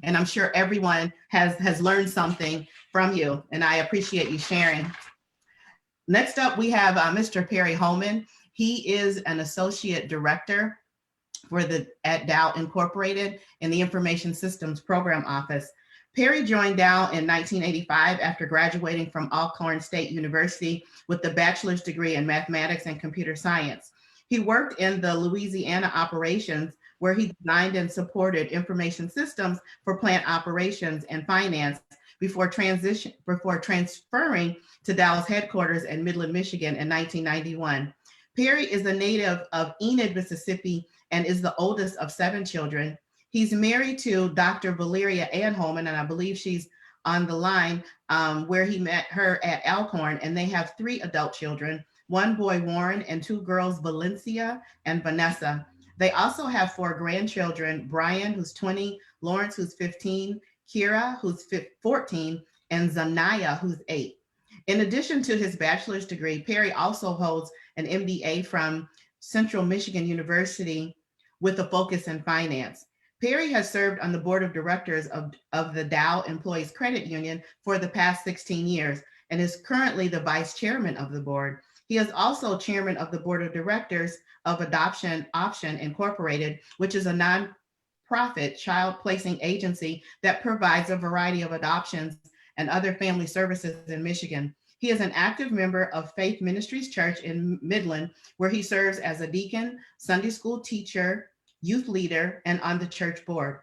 And I'm sure everyone has learned something from you, and I appreciate you sharing. Next up, we have Mr. Perry Holman. He is an associate director at Dow Incorporated in the Information Systems Program Office. Perry joined Dow in 1985 after graduating from Alcorn State University with a bachelor's degree in mathematics and computer science. He worked in the Louisiana operations, where he designed and supported information systems for plant operations and finance, before transferring to Dow's headquarters in Midland, Michigan in 1991. Perry is a native of Enid, Mississippi, and is the oldest of 7 children. He's married to Dr. Valeria Ann Holman, and I believe she's on the line, where he met her at Alcorn, and they have 3 adult children, 1 boy, Warren, and 2 girls, Valencia and Vanessa. They also have 4 grandchildren, Brian, who's 20, Lawrence, who's 15, Kira, who's 14, and Zanaya, who's 8. In addition to his bachelor's degree, Perry also holds an MBA from Central Michigan University with a focus in finance. Perry has served on the board of directors of the Dow Employees Credit Union for the past 16 years and is currently the vice chairman of the board. He is also chairman of the board of directors of Adoption Option Incorporated, which is a nonprofit child placing agency that provides a variety of adoptions and other family services in Michigan. He is an active member of Faith Ministries Church in Midland, where he serves as a deacon, Sunday school teacher, youth leader, and on the church board.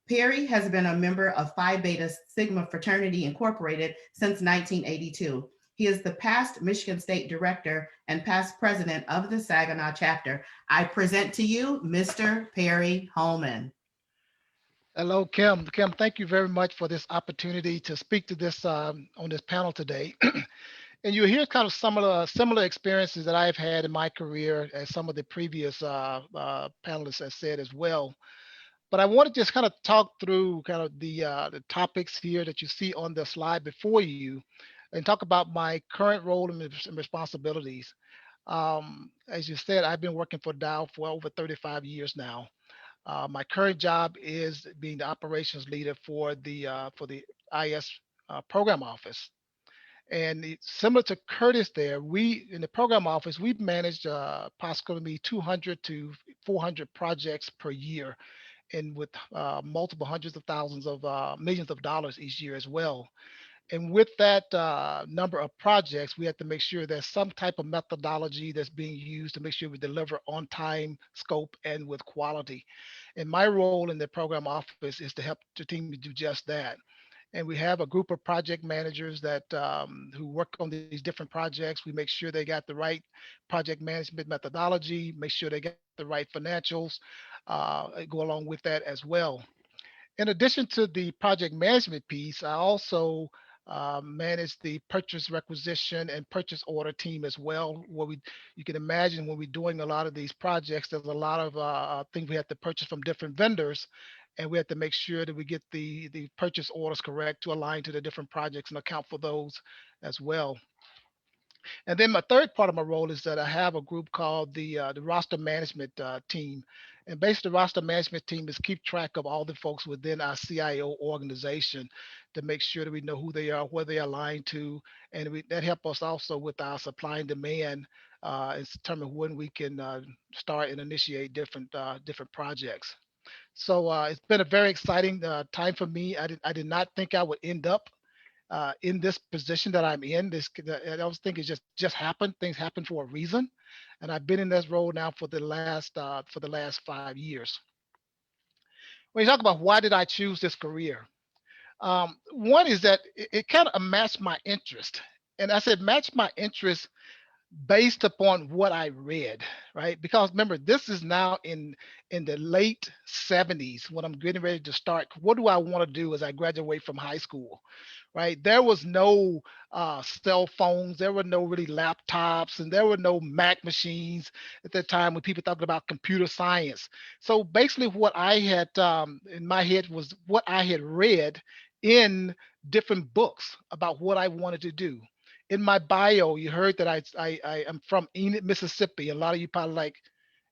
Perry has been a member of Phi Beta Sigma Fraternity Incorporated since 1982. He is the past Michigan State Director and past president of the Saginaw chapter. I present to you Mr. Perry Holman. Hello, Kim. Kim, thank you very much for this opportunity to speak to this on this panel today. And you hear kind of some of the similar experiences that I've had in my career, as some of the previous panelists have said as well. But I want to just kind of talk through kind of the topics here that you see on the slide before you, and talk about my current role and responsibilities. As you said, I've been working for Dow for over 35 years now. My current job is being the operations leader for the IS program office. And similar to Curtis there, we in the program office, we've managed approximately 200 to 400 projects per year, and with multiple hundreds of thousands of millions of dollars each year as well. And with that number of projects, we have to make sure there's some type of methodology that's being used to make sure we deliver on time, scope, and with quality. And my role in the program office is to help the team to do just that. And we have a group of project managers that who work on these different projects. We make sure they got the right project management methodology, make sure they got the right financials, go along with that as well. In addition to the project management piece, I also manage the purchase requisition and purchase order team as well. You can imagine when we're doing a lot of these projects, there's a lot of things we have to purchase from different vendors, and we have to make sure that we get the purchase orders correct to align to the different projects and account for those as well. And then my third part of my role is that I have a group called the roster management team. And basically, the roster management team is keep track of all the folks within our CIO organization to make sure that we know who they are, where they are aligned to, and that helps us also with our supply and demand and determine when we can start and initiate different projects. So it's been a very exciting time for me. I did not think I would end up in this position that I'm in. I was thinking just happened. Things happen for a reason, and I've been in this role now for the last 5 years. When you talk about why did I choose this career, one is that it kind of matched my interest, and I said match my interest based upon what I read, right? Because remember, this is now in the late 70s when I'm getting ready to start. What do I want to do as I graduate from high school, right? There was no cell phones, there were no really laptops, and there were no Mac machines at that time when people talking about computer science. So basically what I had in my head was what I had read in different books about what I wanted to do. In my bio, you heard that I am from Enid, Mississippi. A lot of you probably like,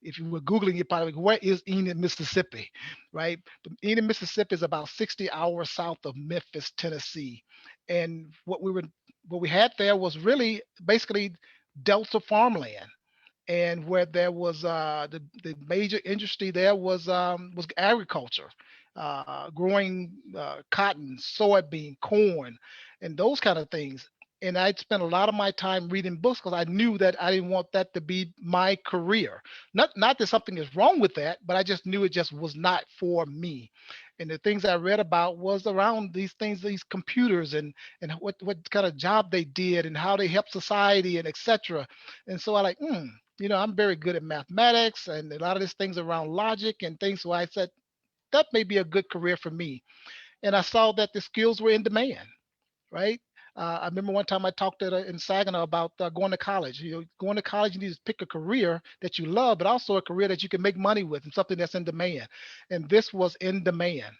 if you were Googling, you probably like, where is Enid, Mississippi, right? But Enid, Mississippi is about 60 hours south of Memphis, Tennessee. And what we had there was really basically Delta farmland. And where there was the major industry there was agriculture, growing cotton, soybean, corn, and those kind of things. And I'd spent a lot of my time reading books because I knew that I didn't want that to be my career. Not that something is wrong with that, but I just knew it just was not for me. And the things I read about was around these things, these computers, and what kind of job they did and how they help society and etc. And so I like, I'm very good at mathematics and a lot of these things around logic and things. So I said that may be a good career for me. And I saw that the skills were in demand, right? I remember one time I talked in Saginaw about going to college. Going to college, you need to pick a career that you love, but also a career that you can make money with and something that's in demand. And this was in demand.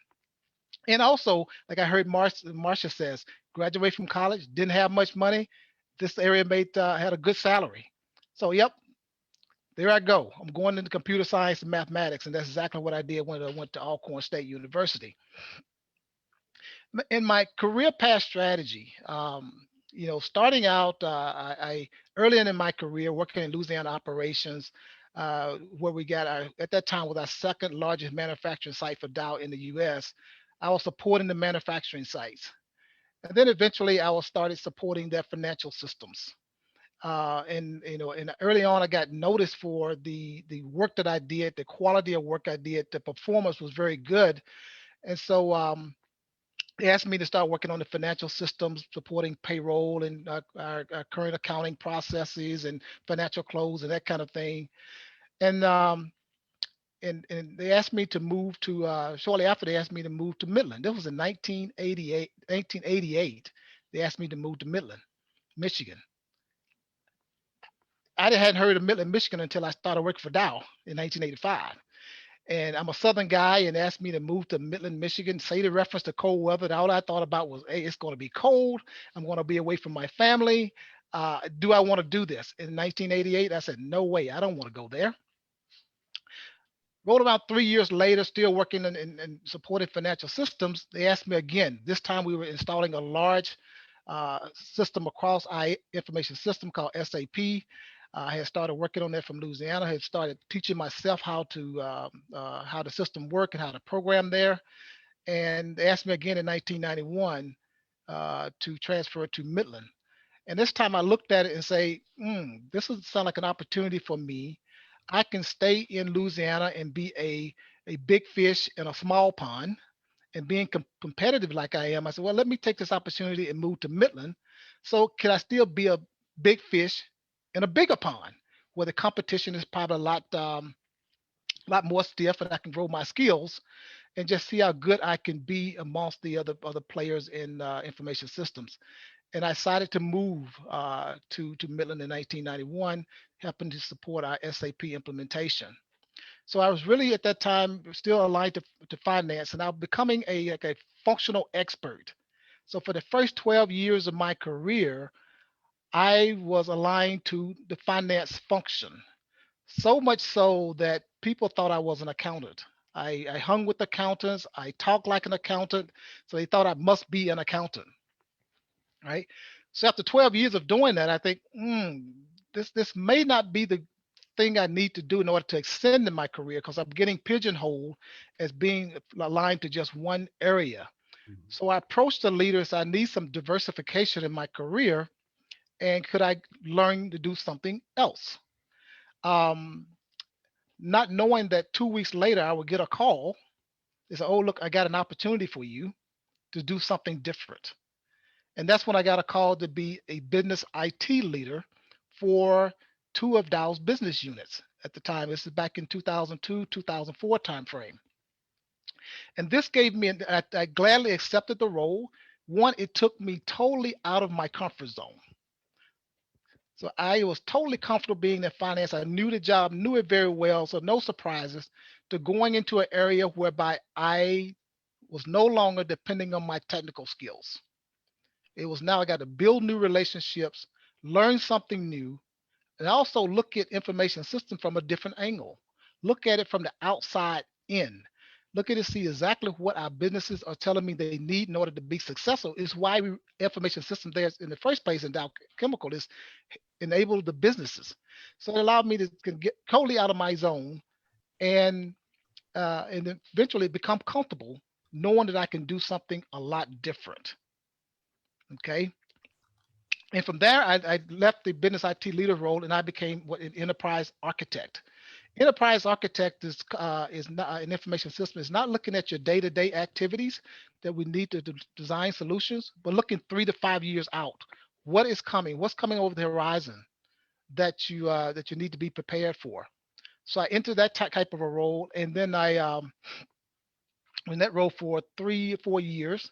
And also, like I heard Marcia says, graduate from college, didn't have much money. This area had a good salary. So, yep, there I go. I'm going into computer science and mathematics, and that's exactly what I did when I went to Alcorn State University. In my career path strategy, starting out, I early in my career working in Louisiana operations, where we got at that time was our second largest manufacturing site for Dow in the U.S. I was supporting the manufacturing sites, and then eventually I was started supporting their financial systems. And early on, I got noticed for the work that I did, the quality of work I did, the performance was very good, and so they asked me to start working on the financial systems, supporting payroll and our current accounting processes and financial close and that kind of thing. And and they asked me to move to shortly after they asked me to move to Midland. This was in 1988. 1988. They asked me to move to Midland, Michigan. I hadn't heard of Midland, Michigan until I started working for Dow in 1985. And I'm a Southern guy and asked me to move to Midland, Michigan, say the reference to cold weather. And all I thought about was, hey, it's going to be cold. I'm going to be away from my family. Do I want to do this? In 1988, I said, no way. I don't want to go there. Rolled about 3 years later, still working in supporting financial systems. They asked me again. This time we were installing a large system across our information system called SAP. I had started working on that from Louisiana. I had started teaching myself how the system worked and how to program there. And they asked me again in 1991 to transfer to Midland. And this time I looked at it and say, this would sound like an opportunity for me. I can stay in Louisiana and be a big fish in a small pond and being competitive like I am. I said, well, let me take this opportunity and move to Midland. So can I still be a big fish in a bigger pond where the competition is probably a lot more stiff and I can grow my skills and just see how good I can be amongst the other players in information systems. And I decided to move to Midland in 1991, helping to support our SAP implementation. So I was really at that time still aligned to finance, and I was becoming a functional expert. So for the first 12 years of my career, I was aligned to the finance function. So much so that people thought I was an accountant. I hung with accountants. I talked like an accountant. So they thought I must be an accountant, right? So after 12 years of doing that, I think, this may not be the thing I need to do in order to extend in my career because I'm getting pigeonholed as being aligned to just one area. So I approached the leaders. I need some diversification in my career, and could I learn to do something else? Um, Not knowing that 2 weeks later I would get a call. They said, "Oh, look, I got an opportunity for you to do something different." And that's when I got a call to be a business IT leader for two of Dow's business units at the time. This is back in 2002, 2004 timeframe. And this gave me, I gladly accepted the role. One, it took me totally out of my comfort zone. So I was totally comfortable being in finance. I knew the job, knew it very well. So no surprises to going into an area whereby I was no longer depending on my technical skills. It was now I got to build new relationships, learn something new, and also look at information system from a different angle. Look at it from the outside in. Look at it, see exactly what our businesses are telling me they need in order to be successful. Is why information system there in the first place in Dow Chemical is enable the businesses. So it allowed me to get totally out of my zone and eventually become comfortable knowing that I can do something a lot different. Okay. And from there, I left the business IT leader role and I became an enterprise architect. enterprise architect is not an information system. Is not looking at your day-to-day activities that we need to design solutions, but looking 3 to 5 years out. What is coming? What's coming over the horizon that you need to be prepared for? So I entered that type of a role, and then I in that role for 3 or 4 years,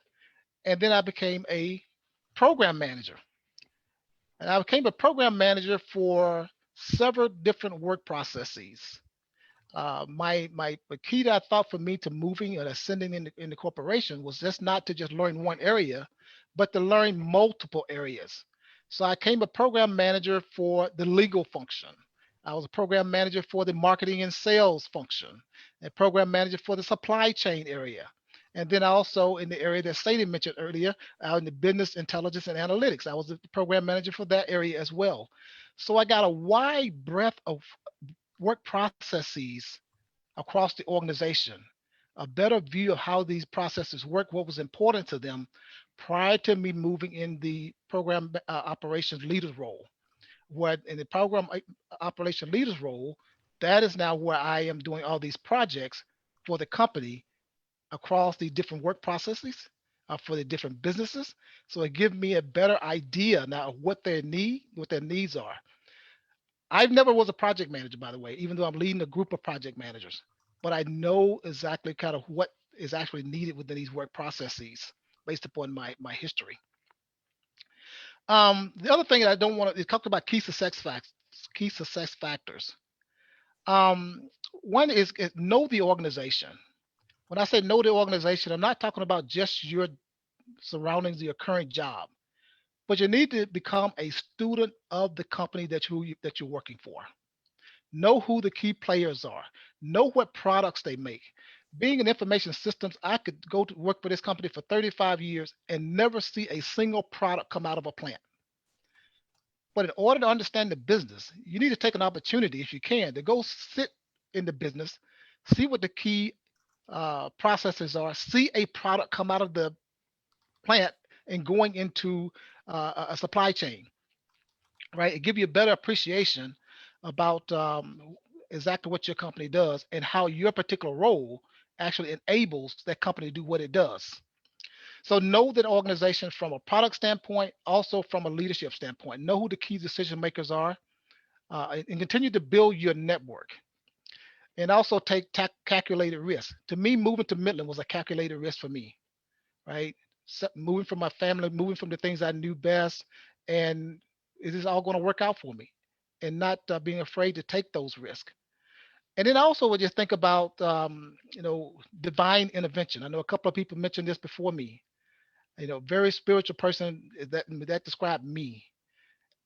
and then I became a program manager. And I became a program manager for several different work processes. My the key that I thought for me to moving and ascending in the corporation was just not to just learn one area, but to learn multiple areas. So I became a program manager for the legal function. I was a program manager for the marketing and sales function, a program manager for the supply chain area. And then also in the area that Sadie mentioned earlier, in the business intelligence and analytics, I was the program manager for that area as well. So I got a wide breadth of work processes across the organization, a better view of how these processes work, what was important to them prior to me moving in the program operations leaders role. Where in the program operation leaders role, that is now where I am doing all these projects for the company across the different work processes for the different businesses. So it gives me a better idea now of what what their needs are. I've never was a project manager, by the way, even though I'm leading a group of project managers. But I know exactly kind of what is actually needed within these work processes based upon my history. The other thing that I don't want to talk about key success factors. One is know the organization. When I say know the organization, I'm not talking about just your surroundings, your current job, but you need to become a student of the company that you're working for. Know who the key players are, know what products they make. Being in information systems, I could go to work for this company for 35 years and never see a single product come out of a plant. But in order to understand the business, you need to take an opportunity, if you can, to go sit in the business, see what the key processes are, see a product come out of the plant and going into a supply chain, right? It give you a better appreciation about exactly what your company does and how your particular role actually enables that company to do what it does. So know that organization from a product standpoint, also from a leadership standpoint. Know who the key decision makers are, and continue to build your network. And also take calculated risk. To me, moving to Midland was a calculated risk for me, right? So moving from my family, moving from the things I knew best, and is this all going to work out for me? And not being afraid to take those risks. And then also, would just think about divine intervention. I know a couple of people mentioned this before me. Very spiritual person that described me,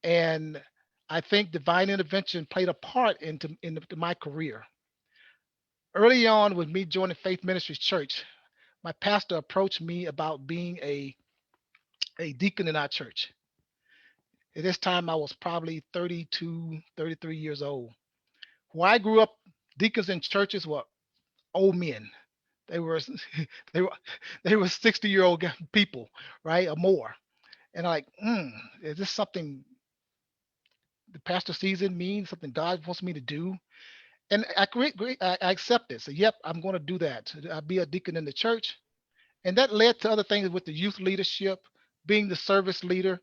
and I think divine intervention played a part into my career. Early on, with me joining Faith Ministries Church, my pastor approached me about being a deacon in our church. At this time, I was probably 32, 33 years old. Where I grew up, deacons in churches were old men. They were they were they were 60-year-old people, right, or more. And I'm like, is this something the pastor sees in me, something God wants me to do? And I accept it. So, yep, I'm going to do that. I'll be a deacon in the church. And that led to other things with the youth leadership, being the service leader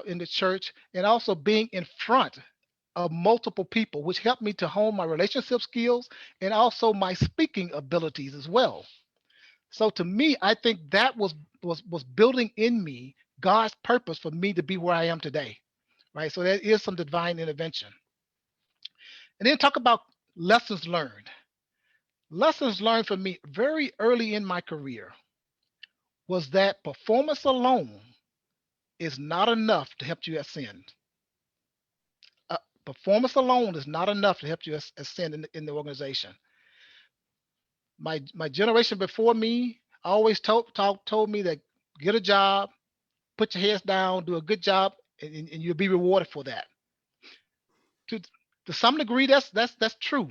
in the church, and also being in front of multiple people, which helped me to hone my relationship skills and also my speaking abilities as well. So to me, I think that was building in me God's purpose for me to be where I am today, right? So there is some divine intervention. And then talk about lessons learned. Lessons learned for me very early in my career was that performance alone is not enough to help you ascend. Performance alone is not enough to help you ascend in the organization. My generation before me always told me that get a job, put your heads down, do a good job, and you'll be rewarded for that. To to some degree, that's true.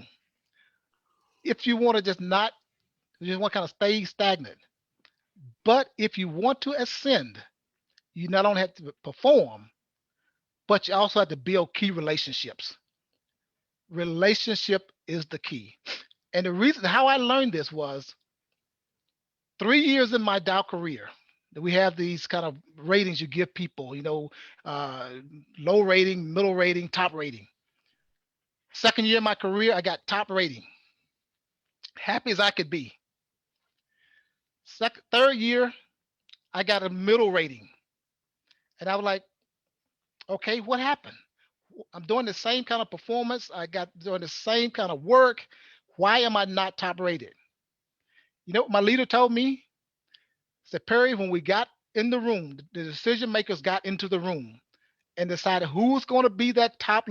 If you want to you just want to kind of stay stagnant. But if you want to ascend, you not only have to perform, but you also have to build key relationships. relationship is the key. And the reason how I learned this was 3 years in my Dow career. We have these kind of ratings you give people, low rating, middle rating, top rating. Second year of my career, I got top rating. Happy as I could be. Third year, I got a middle rating. And I was like, okay, what happened? I'm doing the same kind of performance. I got doing the same kind of work. Why am I not top rated? You know what my leader told me? Said, Perry, when we got in the room, the decision makers got into the room and decided who's going to be that top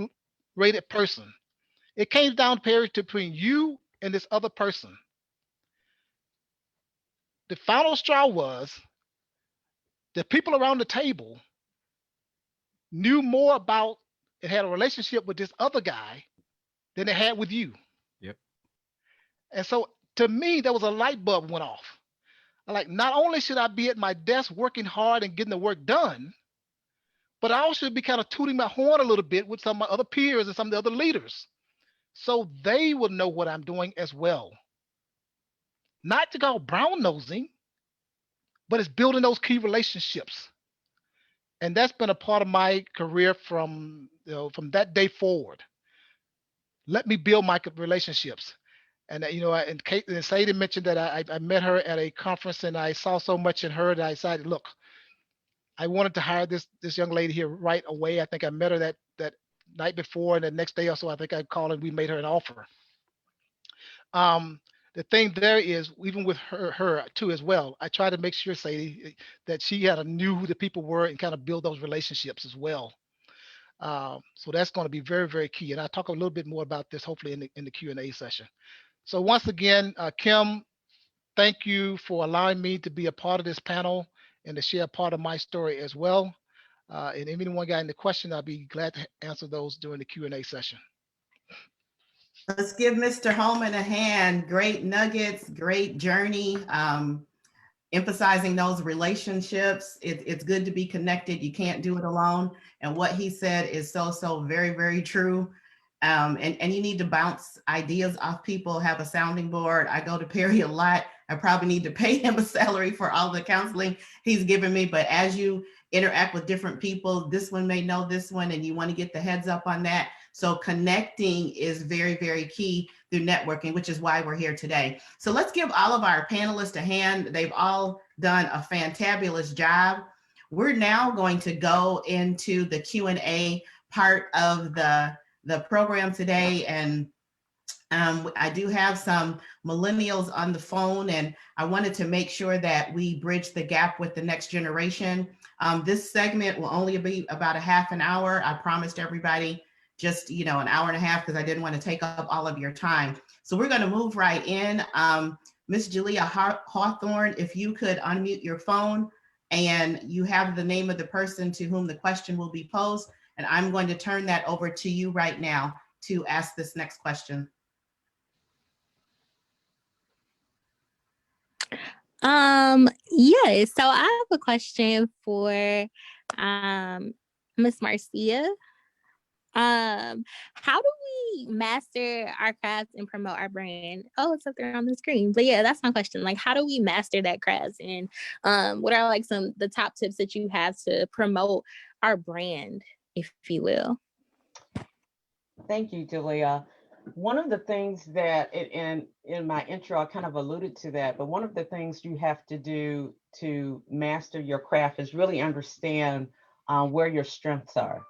rated person. It came down, Perry, to between you and this other person. The final straw was the people around the table knew more about and had a relationship with this other guy than they had with you. Yep. And so to me, there was a light bulb went off. Like, not only should I be at my desk working hard and getting the work done, but I also should be kind of tooting my horn a little bit with some of my other peers and some of the other leaders, so they will know what I'm doing as well. Not to go brown nosing, but it's building those key relationships. And that's been a part of my career from that day forward. Let me build my relationships. And and Kate and Sadie mentioned that I met her at a conference and I saw so much in her that I decided, look, I wanted to hire this young lady here right away. I think I met her that night before, and the next day or so, I think I called and we made her an offer. The thing there is, even with her too as well, I try to make sure, Sadie, that she knew who the people were and kind of build those relationships as well. So that's going to be very, very key. And I'll talk a little bit more about this hopefully in the Q&A session. So once again, Kim, thank you for allowing me to be a part of this panel and to share part of my story as well. And if anyone got any questions, I'll be glad to answer those during the Q&A session. Let's give Mr. Holman a hand. Great nuggets, great journey. Emphasizing those relationships. It's good to be connected. You can't do it alone. And what he said is so very, very true. And you need to bounce ideas off people, have a sounding board. I go to Perry a lot. I probably need to pay him a salary for all the counseling he's given me. But as you interact with different people, this one may know this one, and you want to get the heads up on that. So connecting is very, very key through networking, which is why we're here today. So let's give all of our panelists a hand. They've all done a fantabulous job. We're now going to go into the Q&A part of the program today. And I do have some millennials on the phone, and I wanted to make sure that we bridge the gap with the next generation. This segment will only be about a half an hour. I promised everybody just an hour and a half because I didn't want to take up all of your time. So we're going to move right in. Miss Julia Hawthorne, if you could unmute your phone and you have the name of the person to whom the question will be posed, and I'm going to turn that over to you right now to ask this next question. Yes, so I have a question for Miss Marcia. How do we master our craft and promote our brand? Oh, it's up there on the screen. But yeah, that's my question. Like, how do we master that craft? And what are like the top tips that you have to promote our brand, if you will? Thank you, Julia. One of the things that in my intro, I kind of alluded to that, but one of the things you have to do to master your craft is really understand where your strengths are.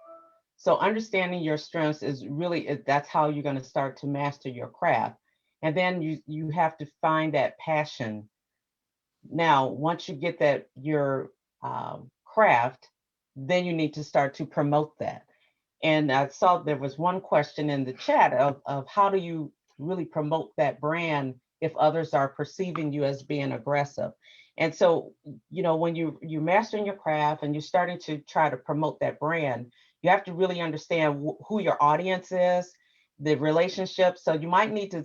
So understanding your strengths is really, that's how you're going to start to master your craft. And then you have to find that passion. Now, once you get that, your craft, then you need to start to promote that. And I saw there was one question in the chat of how do you really promote that brand if others are perceiving you as being aggressive? And so, when you're mastering your craft and you're starting to try to promote that brand, you have to really understand who your audience is, the relationship. So you might need to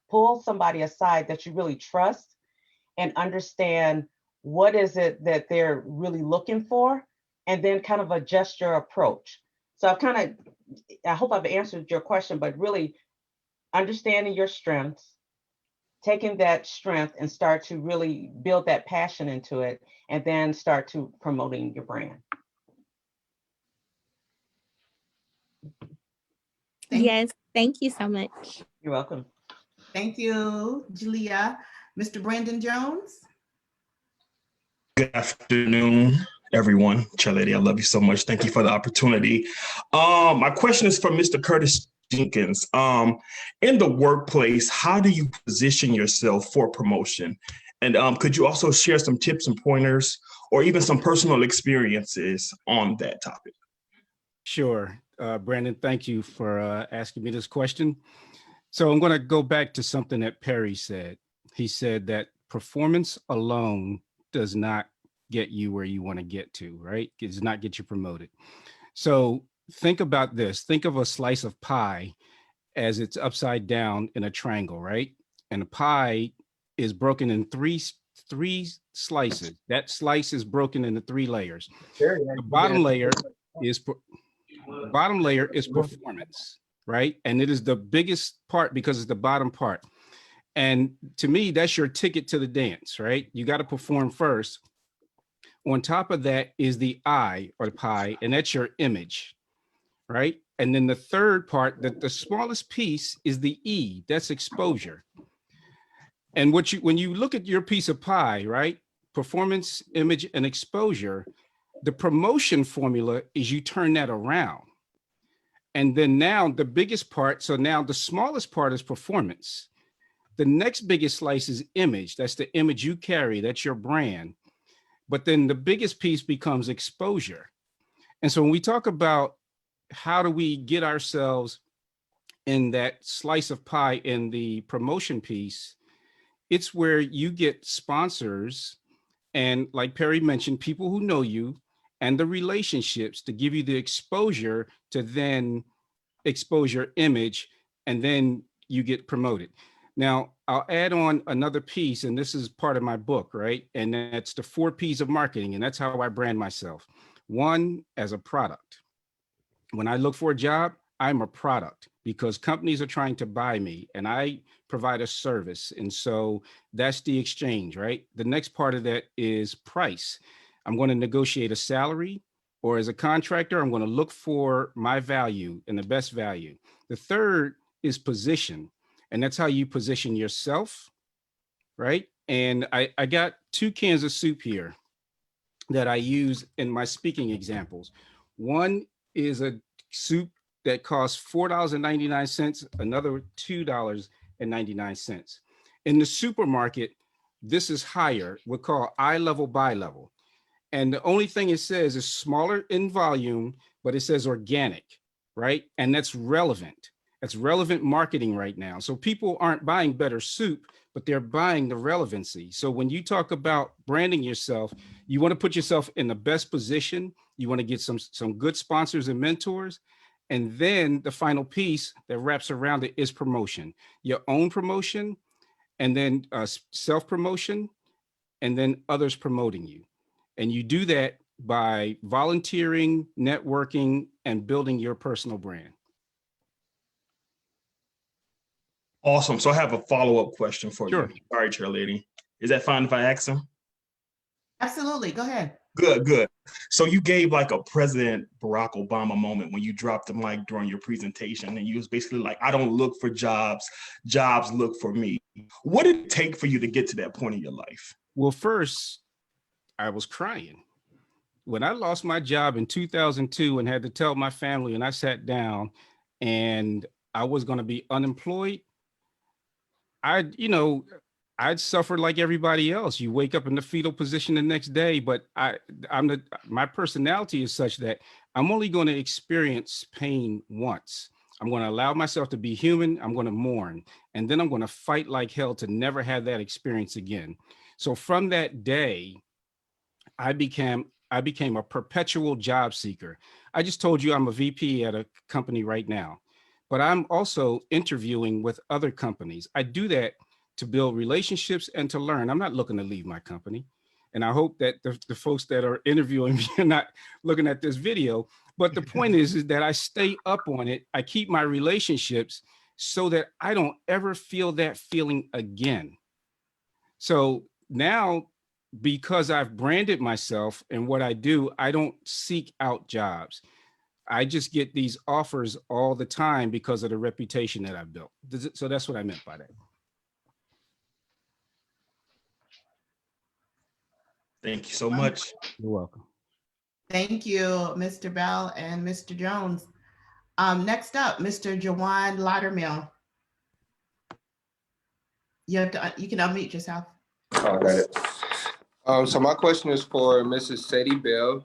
pull somebody aside that you really trust and understand what is it that they're really looking for, and then kind of adjust your approach. So I hope I've answered your question, but really understanding your strengths, taking that strength and start to really build that passion into it, and then start to promoting your brand. Yes, thank you so much. You're welcome. Thank you, Julia. Mr. Brandon Jones. Good afternoon, everyone. Chair Lady, I love you so much. Thank you for the opportunity. My question is for Mr. Curtis Jenkins. In the workplace, how do you position yourself for promotion? And could you also share some tips and pointers or even some personal experiences on that topic? Sure. Brandon, thank you for asking me this question. So I'm going to go back to something that Perry said. He said that performance alone does not get you where you want to get to, right? It does not get you promoted. So think about this. Think of a slice of pie as it's upside down in a triangle, right? And the pie is broken in three slices. That slice is broken into 3 layers. The bottom layer is performance, right? And it is the biggest part because it's the bottom part. And to me, that's your ticket to the dance, right? You got to perform first. On top of that is the I or the pie, and that's your image, right? And then the third part, the smallest piece is the E, that's exposure. And when you look at your piece of pie, right? Performance, image, and exposure, the promotion formula is you turn that around. And then now the biggest part, so now the smallest part is performance. The next biggest slice is image. That's the image you carry. That's your brand. But then the biggest piece becomes exposure. And so when we talk about how do we get ourselves in that slice of pie in the promotion piece, it's where you get sponsors and, like Perry mentioned, people who know you and the relationships to give you the exposure to then expose your image, and then you get promoted. Now, I'll add on another piece, and this is part of my book, right? And that's the 4 Ps of marketing, and that's how I brand myself. 1, as a product. When I look for a job, I'm a product because companies are trying to buy me and I provide a service. And so that's the exchange, right? The next part of that is price. I'm going to negotiate a salary, or as a contractor, I'm going to look for my value and the best value. The third is position. And that's how you position yourself, right? And I got 2 cans of soup here that I use in my speaking examples. One is a soup that costs $4.99, another $2.99. In the supermarket, this is higher, we'll call eye level, buy level. And the only thing it says is smaller in volume, but it says organic, right? And that's relevant. That's relevant marketing right now. So people aren't buying better soup, but they're buying the relevancy. So when you talk about branding yourself, you want to put yourself in the best position. You want to get some good sponsors and mentors. And then the final piece that wraps around it is promotion, your own promotion, and then self-promotion, and then others promoting you. And you do that by volunteering, networking, and building your personal brand. Awesome. So I have a follow-up question for Sure. you. Sorry, Chair Lady. Is that fine if I ask him? Absolutely. Go ahead. Good. So you gave like a President Barack Obama moment when you dropped the mic during your presentation, and you was basically like, I don't look for jobs, jobs look for me. What did it take for you to get to that point in your life? Well, first, I was crying. When I lost my job in 2002 and had to tell my family, and I sat down and I was going to be unemployed, I'd suffer like everybody else. You wake up in the fetal position the next day, but my personality is such that I'm only going to experience pain once. I'm going to allow myself to be human. I'm going to mourn, and then I'm going to fight like hell to never have that experience again. So from that day, I became a perpetual job seeker. I just told you I'm a VP at a company right now, but I'm also interviewing with other companies. I do that to build relationships and to learn. I'm not looking to leave my company. And I hope that the folks that are interviewing me are not looking at this video. But the point is that I stay up on it. I keep my relationships, so that I don't ever feel that feeling again. So now, because I've branded myself and what I do, I don't seek out jobs. I just get these offers all the time because of the reputation that I've built. So that's what I meant by that. Thank you so much. You're welcome. Thank you, Mr. Bell and Mr. Jones. Next up, Mr. Jawan Loudermill. You can unmute yourself. Oh, I got it. So my question is for Mrs. Sadie Bell.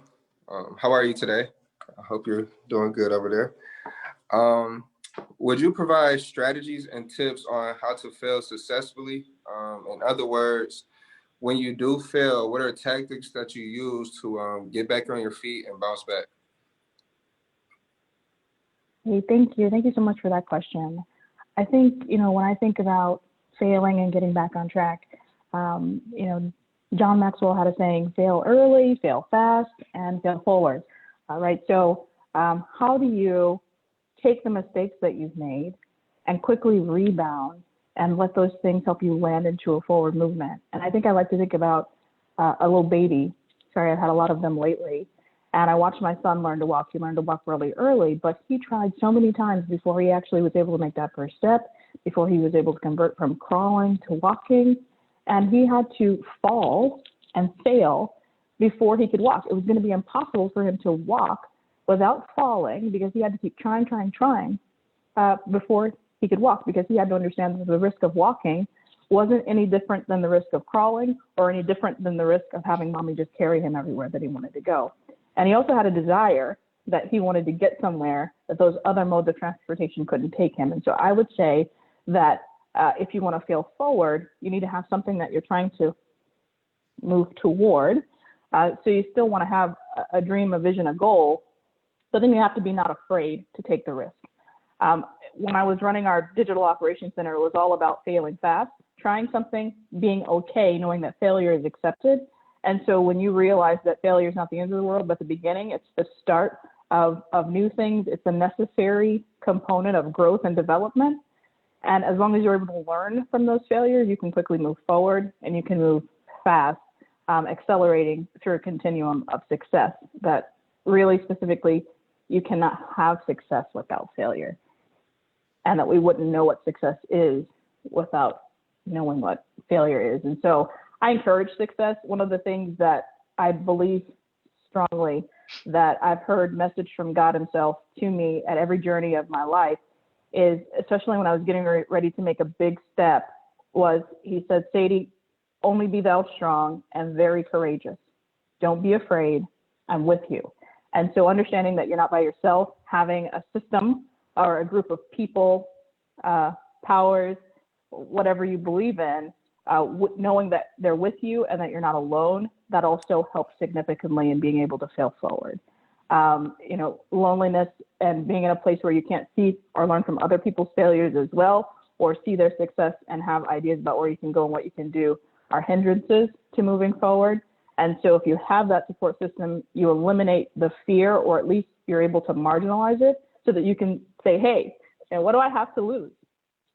How are you today? I hope you're doing good over there. Would you provide strategies and tips on how to fail successfully? In other words, when you do fail, what are tactics that you use to get back on your feet and bounce back? Hey, thank you. Thank you so much for that question. I think, when I think about failing and getting back on track, John Maxwell had a saying, fail early, fail fast, and fail forward. Right. So how do you take the mistakes that you've made and quickly rebound and let those things help you land into a forward movement? And I think I like to think about a little baby. Sorry, I've had a lot of them lately. And I watched my son learn to walk. He learned to walk really early, but he tried so many times before he actually was able to make that first step, before he was able to convert from crawling to walking. And he had to fall and fail before he could walk. It was going to be impossible for him to walk without falling because he had to keep trying before he could walk, because he had to understand that the risk of walking wasn't any different than the risk of crawling or any different than the risk of having mommy just carry him everywhere that he wanted to go. And he also had a desire that he wanted to get somewhere that those other modes of transportation couldn't take him. And so I would say that if you want to fail forward, you need to have something that you're trying to move toward. So you still want to have a dream, a vision, a goal, but then you have to be not afraid to take the risk. When I was running our digital operations center, it was all about failing fast, trying something, being okay, knowing that failure is accepted. And so when you realize that failure is not the end of the world, but the beginning, it's the start of new things. It's a necessary component of growth and development. And as long as you're able to learn from those failures, you can quickly move forward and you can move fast, accelerating through a continuum of success that really specifically, you cannot have success without failure. And that we wouldn't know what success is without knowing what failure is. And so I encourage success. One of the things that I believe strongly that I've heard message from God himself to me at every journey of my life is, especially when I was getting ready to make a big step, was he said, Sadie, only be thou strong and very courageous. Don't be afraid. I'm with you. And so understanding that you're not by yourself, having a system or a group of people, powers, whatever you believe in, knowing that they're with you and that you're not alone, that also helps significantly in being able to fail forward. Loneliness and being in a place where you can't see or learn from other people's failures as well, or see their success and have ideas about where you can go and what you can do, are hindrances to moving forward. And so if you have that support system, you eliminate the fear, or at least you're able to marginalize it so that you can say, hey, what do I have to lose?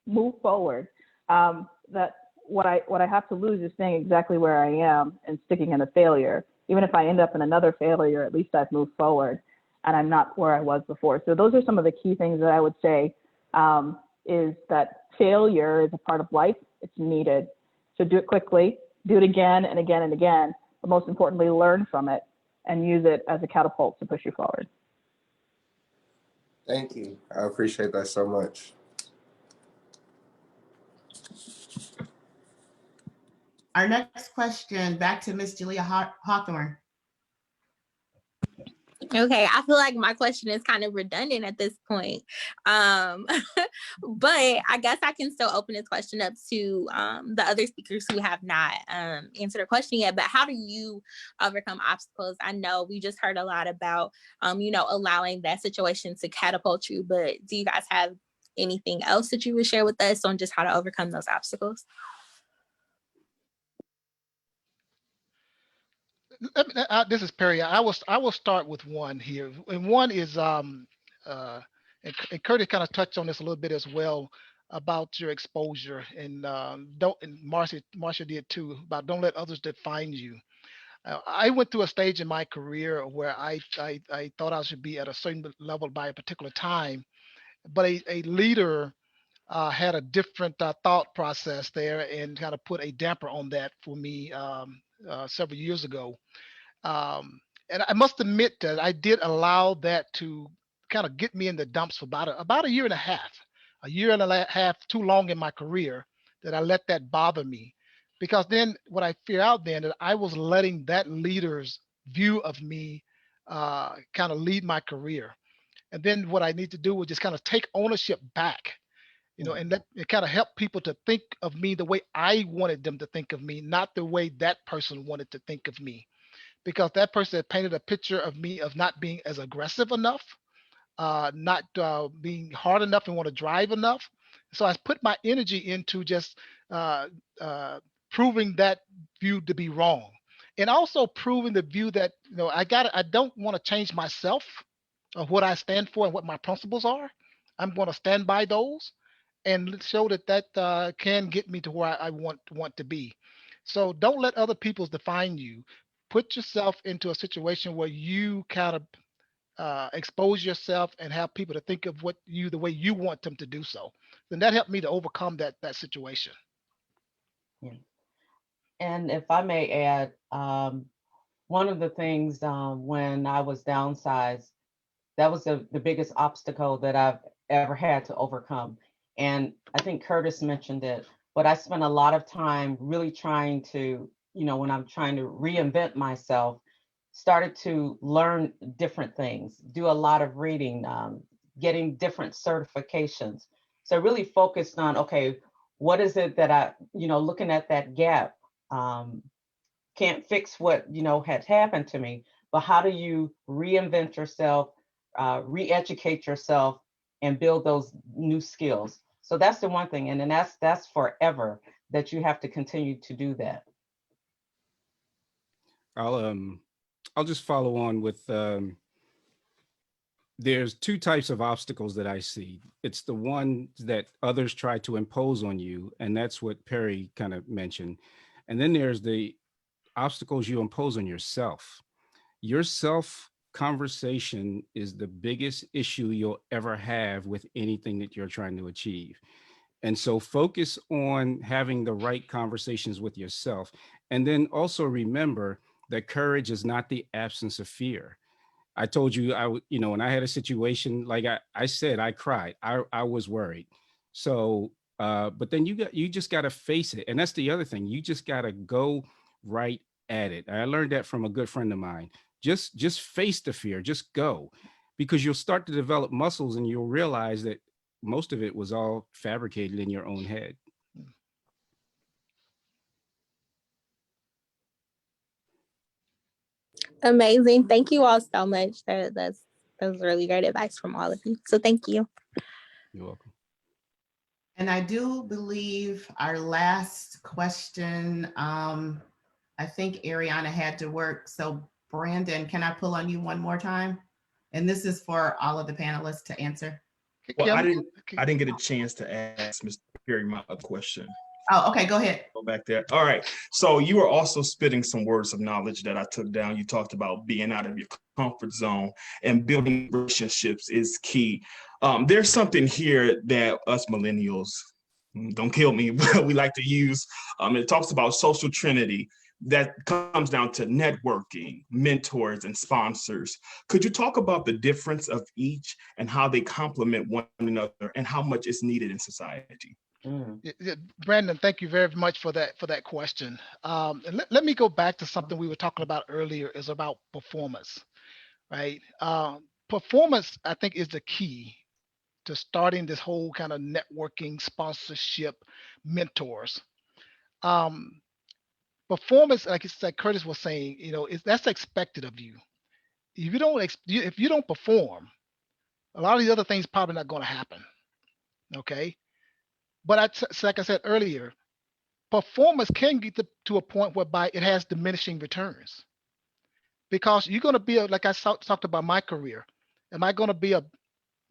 Move forward. That what I have to lose is staying exactly where I am and sticking in a failure. Even if I end up in another failure, at least I've moved forward and I'm not where I was before. So those are some of the key things that I would say is that failure is a part of life. It's needed. So do it quickly, do it again and again and again, but most importantly, learn from it and use it as a catapult to push you forward. Thank you. I appreciate that so much. Our next question, back to Ms. Julia Hawthorne. Okay, I feel like my question is kind of redundant at this point. But I guess I can still open this question up to the other speakers who have not answered a question yet. But how do you overcome obstacles? I know we just heard a lot about, allowing that situation to catapult you. But do you guys have anything else that you would share with us on just how to overcome those obstacles? This is Perry. I will start with one here, and one is, and and Curtis kind of touched on this a little bit as well about your exposure, and Marcia did too, about don't let others define you. I went through a stage in my career where I thought I should be at a certain level by a particular time, but a leader had a different thought process there and kind of put a damper on that for me several years ago. And I must admit that I did allow that to kind of get me in the dumps for about a year and a year and a half too long in my career, that I let that bother me. Because then what I fear out then that I was letting that leader's view of me kind of lead my career. And then what I need to do was just kind of take ownership back, and let it kind of help people to think of me the way I wanted them to think of me, not the way that person wanted to think of me, because that person had painted a picture of me of not being as aggressive enough, not being hard enough and want to drive enough. So I put my energy into just uh, proving that view to be wrong, and also proving the view that I don't want to change myself of what I stand for and what my principles are. I'm going to stand by those and show that can get me to where I want to be. So don't let other people's define you. Put yourself into a situation where you kind of expose yourself and have people to think of what you the way you want them to do so. Then that helped me to overcome that situation. Yeah. And if I may add, one of the things when I was downsized, that was the biggest obstacle that I've ever had to overcome. And I think Curtis mentioned it, but I spent a lot of time really trying to, when I'm trying to reinvent myself, started to learn different things, do a lot of reading, getting different certifications. So really focused on, okay, what is it that looking at that gap, can't fix what, had happened to me, but how do you reinvent yourself, re-educate yourself and build those new skills? So that's the one thing. And then that's forever that you have to continue to do that. I'll just follow on with there's two types of obstacles that I see. It's the one that others try to impose on you, and that's what Perry kind of mentioned. And then there's the obstacles you impose on yourself. Your self conversation is the biggest issue you'll ever have with anything that you're trying to achieve. And so focus on having the right conversations with yourself. And then also remember that courage is not the absence of fear. I told you, when I had a situation, like I said, I cried, I was worried. So, but then you just got to face it. And that's the other thing. You just got to go right at it. I learned that from a good friend of mine. Just face the fear, just go, because you'll start to develop muscles and you'll realize that most of it was all fabricated in your own head. Amazing. Thank you all so much. That was really great advice from all of you. So thank you. You're welcome. And I do believe our last question, I think Ariana had to work. So Brandon, can I pull on you one more time? And this is for all of the panelists to answer. Well, I didn't get a chance to ask Mr. Perry my question. Oh, okay, go ahead. Go back there. All right. So you were also spitting some words of knowledge that I took down. You talked about being out of your comfort zone and building relationships is key. There's something here that us millennials, don't kill me, but we like to use. It talks about social trinity that comes down to networking, mentors, and sponsors. Could you talk about the difference of each and how they complement one another and how much is needed in society? Brandon, thank you very much for that question. And let me go back to something we were talking about earlier, is about performance, right? Performance, I think, is the key to starting this whole kind of networking, sponsorship, mentors. Performance, like it's like Curtis was saying, that's expected of you. If you don't perform, a lot of the other things probably not going to happen. Okay, but like I said earlier, performance can get to a point whereby it has diminishing returns, because you're going to be like I talked about my career. Am I going to be a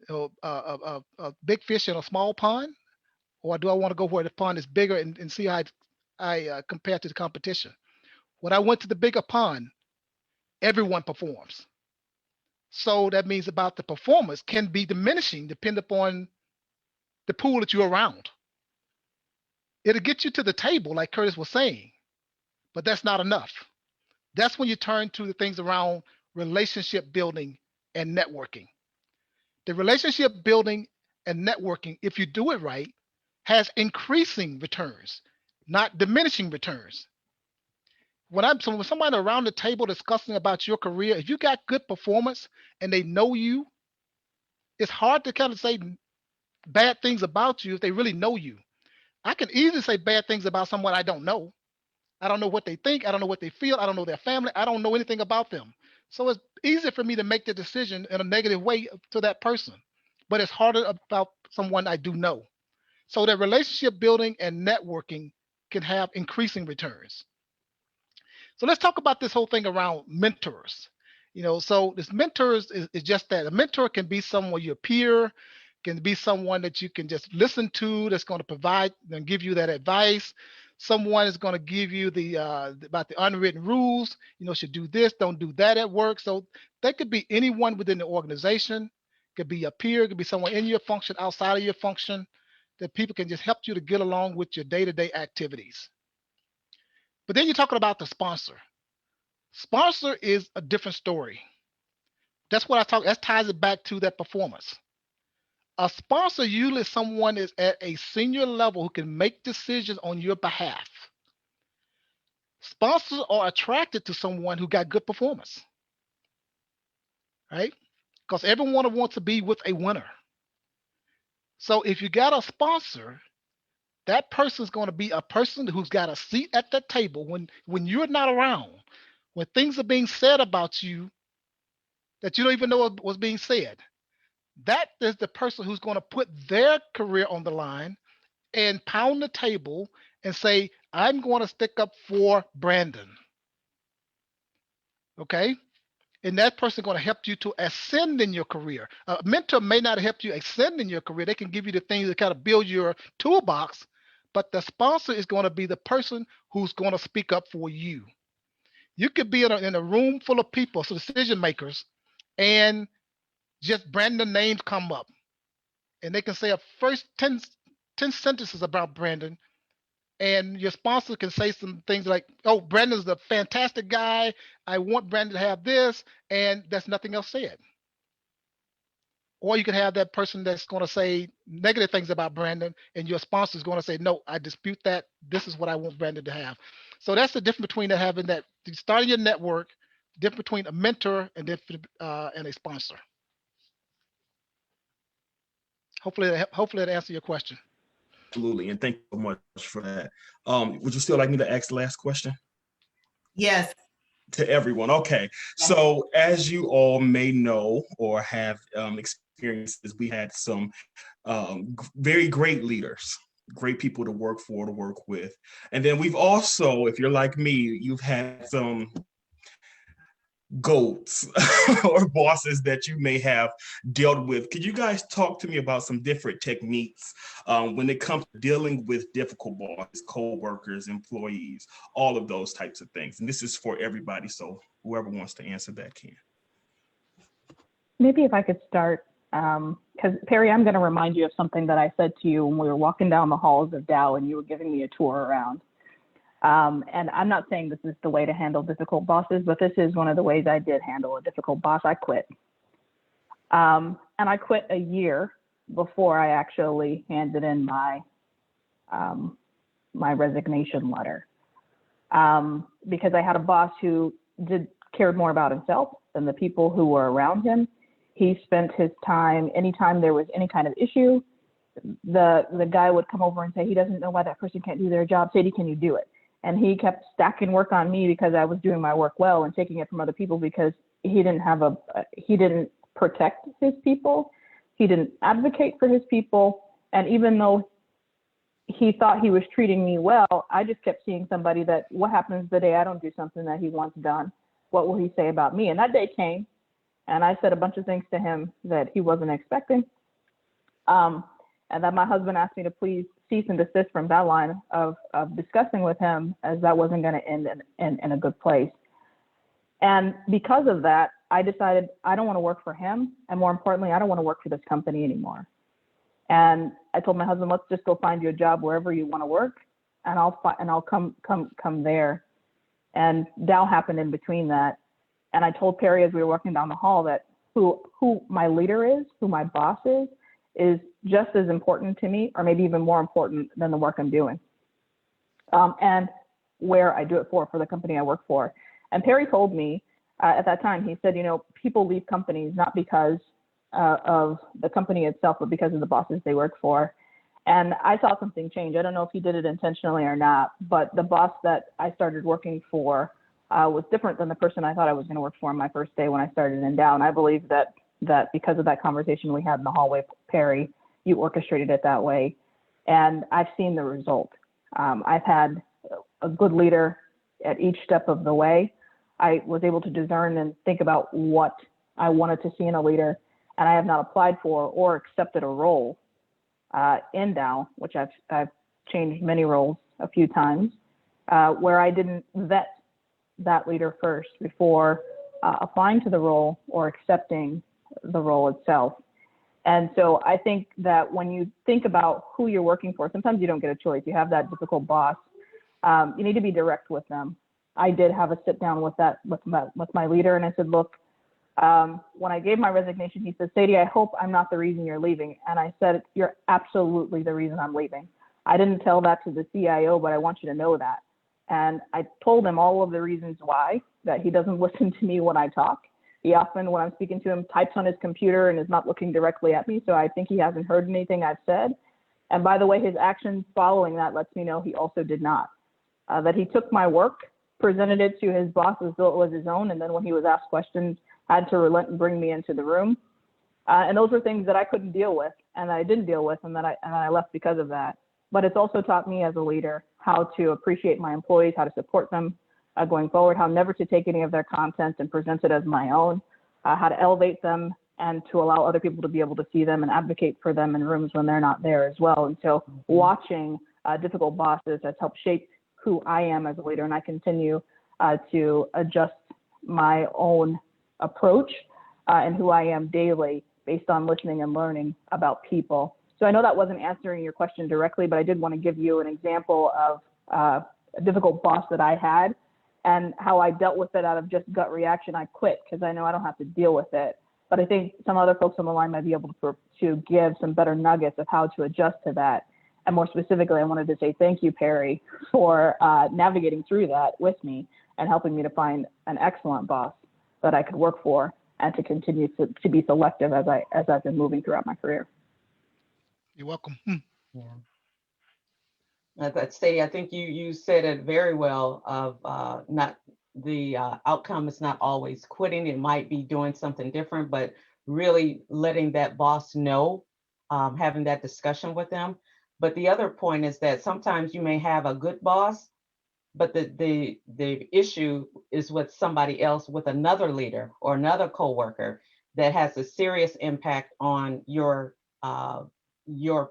a big fish in a small pond, or do I want to go where the pond is bigger and see how I compare to the competition? When I went to the bigger pond, everyone performs. So that means about the performance can be diminishing depending upon the pool that you're around. It'll get you to the table, like Curtis was saying, but that's not enough. That's when you turn to the things around relationship building and networking. The relationship building and networking, if you do it right, has increasing returns, not diminishing returns. When somebody around the table discussing about your career, if you got good performance and they know you, it's hard to kind of say bad things about you if they really know you. I can easily say bad things about someone I don't know. I don't know what they think. I don't know what they feel. I don't know their family. I don't know anything about them. So it's easier for me to make the decision in a negative way to that person. But it's harder about someone I do know. So that relationship building and networking can have increasing returns. So let's talk about this whole thing around mentors. So this mentors is just that. A mentor can be someone your peer, can be someone that you can just listen to, that's going to provide and give you that advice. Someone is going to give you about the unwritten rules, should do this, don't do that at work. So that could be anyone within the organization, could be a peer, could be someone in your function, outside of your function, that people can just help you to get along with your day-to-day activities. But then you're talking about the sponsor. Sponsor is a different story. That's what that ties it back to that performance. A sponsor usually someone is at a senior level who can make decisions on your behalf. Sponsors are attracted to someone who got good performance, right? Because everyone wants to be with a winner. So if you got a sponsor, that person is going to be a person who's got a seat at the table when you're not around, when things are being said about you that you don't even know what's being said. That is the person who's going to put their career on the line and pound the table and say, I'm going to stick up for Brandon. Okay? And that person is going to help you to ascend in your career. A mentor may not help you ascend in your career. They can give you the things that kind of build your toolbox, but the sponsor is going to be the person who's going to speak up for you. You could be in a room full of people, so decision makers, and just Brandon names come up. And they can say a first 10 sentences about Brandon, and your sponsor can say some things like, oh, Brandon's a fantastic guy. I want Brandon to have this, and that's nothing else said. Or you can have that person that's going to say negative things about Brandon, and your sponsor is going to say, no, I dispute that. This is what I want Brandon to have. So that's the difference between having that, starting your network, difference between a mentor and a sponsor. Hopefully that answers your question. Absolutely, and thank you so much for that. Would you still like me to ask the last question? Yes. To everyone. Okay. So as you all may know or have experiences, we had some very great leaders, great people to work for, to work with. And then we've also, if you're like me, you've had some goats or bosses that you may have dealt with. Could you guys talk to me about some different techniques when it comes to dealing with difficult bosses, co-workers, employees, all of those types of things? And this is for everybody, so whoever wants to answer that can. Maybe if I could start, because Perry, I'm going to remind you of something that I said to you when we were walking down the halls of Dow and you were giving me a tour around. And I'm not saying this is the way to handle difficult bosses, but this is one of the ways I did handle a difficult boss. I quit. And I quit a year before I actually handed in my resignation letter, because I had a boss who cared more about himself than the people who were around him. He spent his time, anytime there was any kind of issue, the guy would come over and say, he doesn't know why that person can't do their job. Sadie, can you do it? And he kept stacking work on me because I was doing my work well and taking it from other people because he didn't protect his people. He didn't advocate for his people. And even though he thought he was treating me well, I just kept seeing somebody that, what happens the day I don't do something that he wants done? What will he say about me? And that day came. And I said a bunch of things to him that he wasn't expecting. And that my husband asked me to please cease and desist from that line of discussing with him, as that wasn't going to end in a good place. And because of that, I decided I don't want to work for him. And more importantly, I don't want to work for this company anymore. And I told my husband, let's just go find you a job wherever you want to work, and I'll come there. And Dow happened in between that. And I told Perry as we were walking down the hall that who my leader is, who my boss is just as important to me, or maybe even more important than the work I'm doing. And where I do it for the company I work for. And Perry told me at that time, he said, people leave companies not because of the company itself, but because of the bosses they work for. And I saw something change. I don't know if he did it intentionally or not, but the boss that I started working for was different than the person I thought I was going to work for on my first day when I started in Dow. And I believe that because of that conversation we had in the hallway, Perry, you orchestrated it that way. And I've seen the result. I've had a good leader at each step of the way. I was able to discern and think about what I wanted to see in a leader. And I have not applied for or accepted a role in Dow, which I've changed many roles a few times, where I didn't vet that leader first before applying to the role or accepting the role itself. And so I think that when you think about who you're working for, sometimes you don't get a choice. You have that difficult boss. You need to be direct with them. I did have a sit down with my leader, and I said, look, when I gave my resignation, he said, Sadie, I hope I'm not the reason you're leaving. And I said, you're absolutely the reason I'm leaving. I didn't tell that to the CIO, but I want you to know that. And I told him all of the reasons why, that he doesn't listen to me when I talk. He often, when I'm speaking to him, types on his computer and is not looking directly at me. So I think he hasn't heard anything I've said. And by the way, his actions following that lets me know he also did not. That he took my work, presented it to his boss as though it was his own. And then when he was asked questions, had to relent and bring me into the room. And those were things that I couldn't deal with, and I didn't deal with, and that I left because of that. But it's also taught me as a leader how to appreciate my employees, how to support them going forward, how never to take any of their content and present it as my own, how to elevate them and to allow other people to be able to see them and advocate for them in rooms when they're not there as well. And so watching difficult bosses has helped shape who I am as a leader, and I continue to adjust my own approach and who I am daily based on listening and learning about people. So I know that wasn't answering your question directly, but I did want to give you an example of a difficult boss that I had and how I dealt with it out of just gut reaction. I quit because I know I don't have to deal with it. But I think some other folks on the line might be able to give some better nuggets of how to adjust to that. And more specifically, I wanted to say thank you, Perry, for navigating through that with me and helping me to find an excellent boss that I could work for and to continue to be selective as I've been moving throughout my career. You're welcome. Yeah. That's Sadie, I think you said it very well of not the outcome is not always quitting. It might be doing something different, but really letting that boss know, having that discussion with them. But the other point is that sometimes you may have a good boss, but the issue is with somebody else, with another leader or another coworker that has a serious impact on your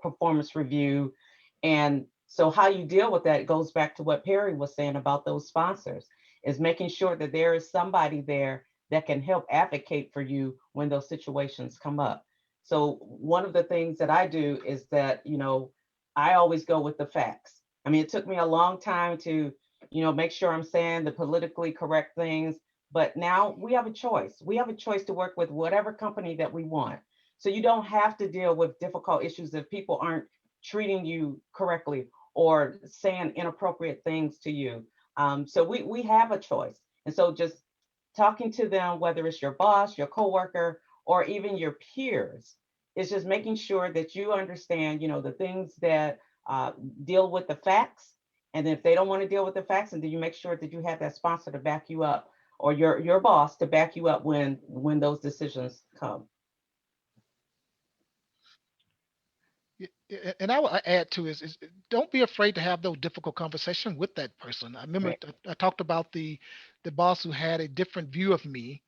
performance review. And so how you deal with that goes back to what Perry was saying about those sponsors, is making sure that there is somebody there that can help advocate for you when those situations come up. So one of the things that I do is that, I always go with the facts. I mean, it took me a long time to, make sure I'm saying the politically correct things, but now we have a choice. We have a choice to work with whatever company that we want. So you don't have to deal with difficult issues if people aren't treating you correctly or saying inappropriate things to you. So we have a choice. And so just talking to them, whether it's your boss, your coworker, or even your peers, is just making sure that you understand, the things that deal with the facts. And if they don't want to deal with the facts, and then you make sure that you have that sponsor to back you up, or your boss to back you up when those decisions come. And I will add to is don't be afraid to have those difficult conversations with that person. I remember I talked about the boss who had a different view of me,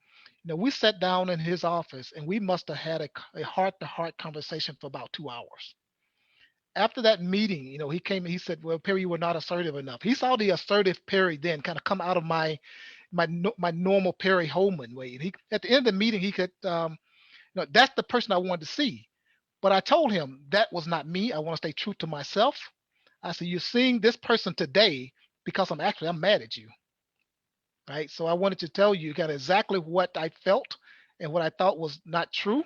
You know, we sat down in his office and we must have had a heart-to-heart conversation for about 2 hours. After that meeting, you know, he came and he said, "Well, Perry, you were not assertive enough." He saw the assertive Perry then kind of come out of my normal Perry Holman way. And he, at the end of the meeting, he could, you know, that's the person I wanted to see. But I told him that was not me. I want to stay true to myself. I said, "You're seeing this person today because I'm mad at you, right?" So I wanted to tell you kind of exactly what I felt and what I thought was not true.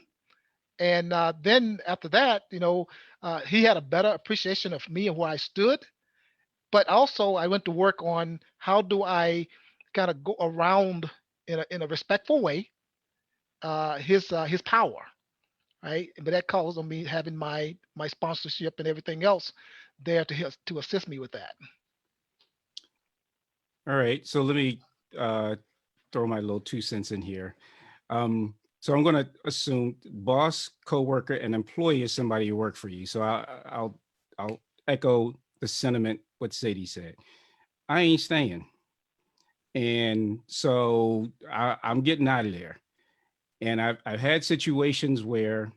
And then after that, you know, he had a better appreciation of me and where I stood. But also, I went to work on how do I kind of go around in a respectful way his power, right? But that calls on me having my sponsorship and everything else there to assist me with that. All right, so let me throw my little 2 cents in here. So I'm going to assume boss, coworker, and employee is somebody who work for you. So I'll echo the sentiment what Sadie said. I ain't staying, and so I'm getting out of there. And I've had situations where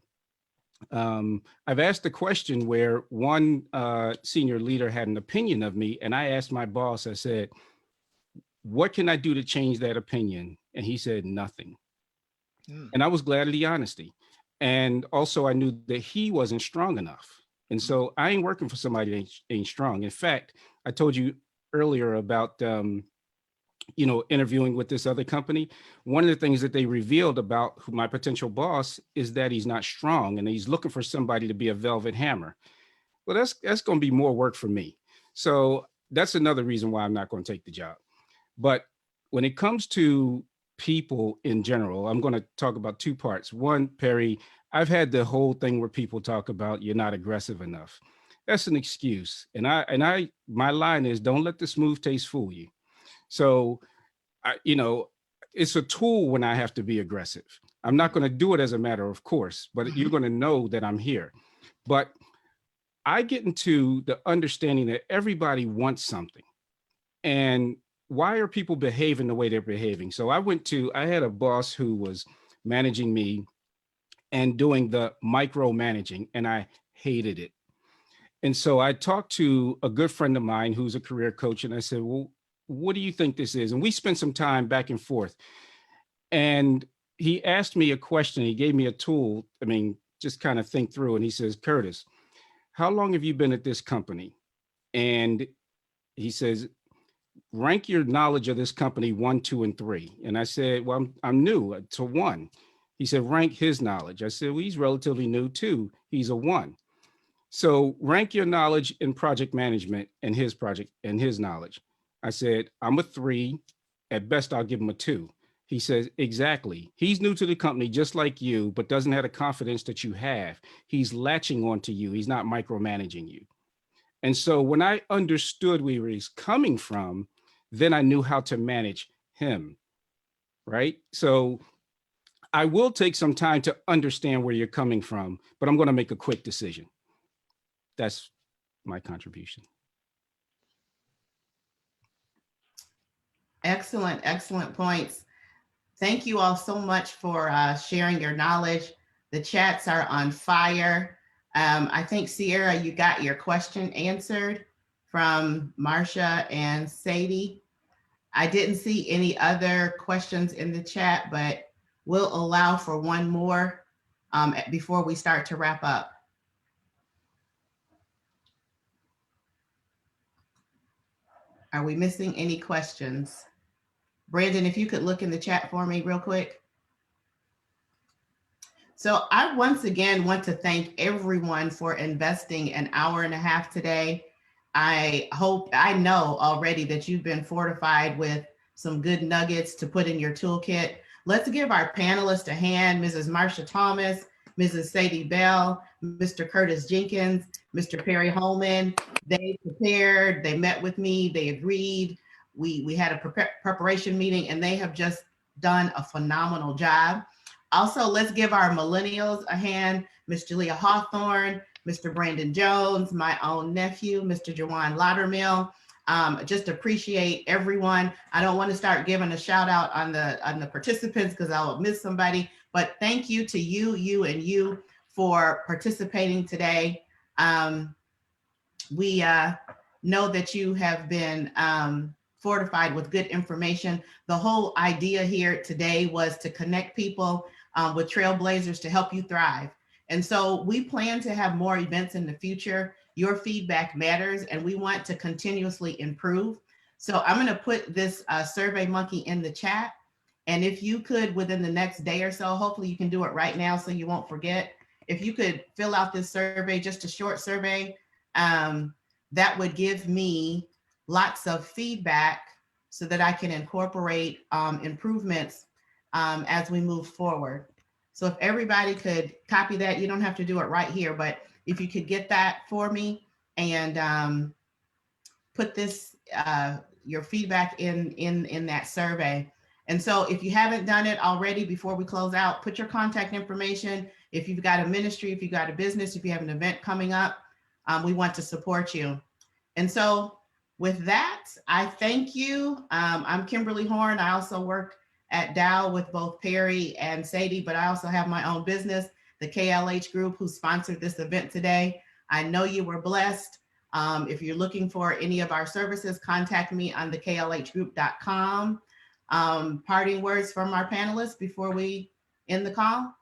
I've asked the question where one senior leader had an opinion of me, and I asked my boss. I said, "What can I do to change that opinion?" And he said, "Nothing." And I was glad of the honesty. And also I knew that he wasn't strong enough. And so I ain't working for somebody that ain't strong. In fact, I told you earlier about, you know, interviewing with this other company. One of the things that they revealed about my potential boss is that he's not strong and he's looking for somebody to be a velvet hammer. Well, that's going to be more work for me. So that's another reason why I'm not going to take the job. But when it comes to people in general, I'm going to talk about 2 parts. One, Perry, I've had the whole thing where people talk about you're not aggressive enough. That's an excuse. And my line is, don't let the smooth taste fool you. So, you know, it's a tool when I have to be aggressive. I'm not going to do it as a matter of course, but you're going to know that I'm here. But I get into the understanding that everybody wants something. And why are people behaving the way they're behaving? So I had a boss who was managing me and doing the micromanaging, and I hated it. And so I talked to a good friend of mine who's a career coach, and I said, "Well, what do you think this is?" And we spent some time back and forth. And he asked me a question. He gave me a tool. I mean, just kind of think through. And he says, "Curtis, how long have you been at this company?" And he says, "Rank your knowledge of this company 1, 2, and 3." And I said, "Well, I'm new to 1." He said, "Rank his knowledge." I said, "Well, he's relatively new too. He's a 1." So rank your knowledge in project management and his project and his knowledge. I said, "I'm a 3. At best, I'll give him a 2. He says, "Exactly. He's new to the company just like you, but doesn't have the confidence that you have. He's latching onto you. He's not micromanaging you." And so when I understood where he's coming from, then I knew how to manage him, right? So I will take some time to understand where you're coming from, but I'm going to make a quick decision. That's my contribution. Excellent, excellent points. Thank you all so much for sharing your knowledge. The chats are on fire. I think, Sierra, you got your question answered from Marcia and Sadie. I didn't see any other questions in the chat, but we'll allow for one more before we start to wrap up. Are we missing any questions? Brandon, if you could look in the chat for me real quick. So I once again want to thank everyone for investing an hour and a half today. I know already that you've been fortified with some good nuggets to put in your toolkit. Let's give our panelists a hand, Mrs. Marcia Thomas, Mrs. Sadie Bell, Mr. Curtis Jenkins, Mr. Perry Holman. They prepared, they met with me, they agreed. We had a preparation meeting and they have just done a phenomenal job. Also, let's give our millennials a hand, Ms. Julia Hawthorne, Mr. Brandon Jones, my own nephew, Mr. Jawan Laudermill. Just appreciate everyone. I don't want to start giving a shout out on the participants because I'll miss somebody, but thank you to you, and you for participating today. We know that you have been fortified with good information. The whole idea here today was to connect people with Trailblazers to help you thrive. And so we plan to have more events in the future. Your feedback matters, and we want to continuously improve. So I'm going to put this Survey Monkey in the chat. And if you could, within the next day or so, hopefully you can do it right now so you won't forget. If you could fill out this survey, just a short survey, that would give me lots of feedback so that I can incorporate improvements as we move forward. So if everybody could copy that, you don't have to do it right here, but if you could get that for me and put this, your feedback in that survey. And so if you haven't done it already, before we close out, put your contact information. If you've got a ministry, if you've got a business, if you have an event coming up, we want to support you. And so with that, I thank you. I'm Kimberly Horn. I also work at Dow with both Perry and Sadie, but I also have my own business, the KLH Group, who sponsored this event today. I know you were blessed. If you're looking for any of our services, contact me on the klhgroup.com. Parting words from our panelists before we end the call.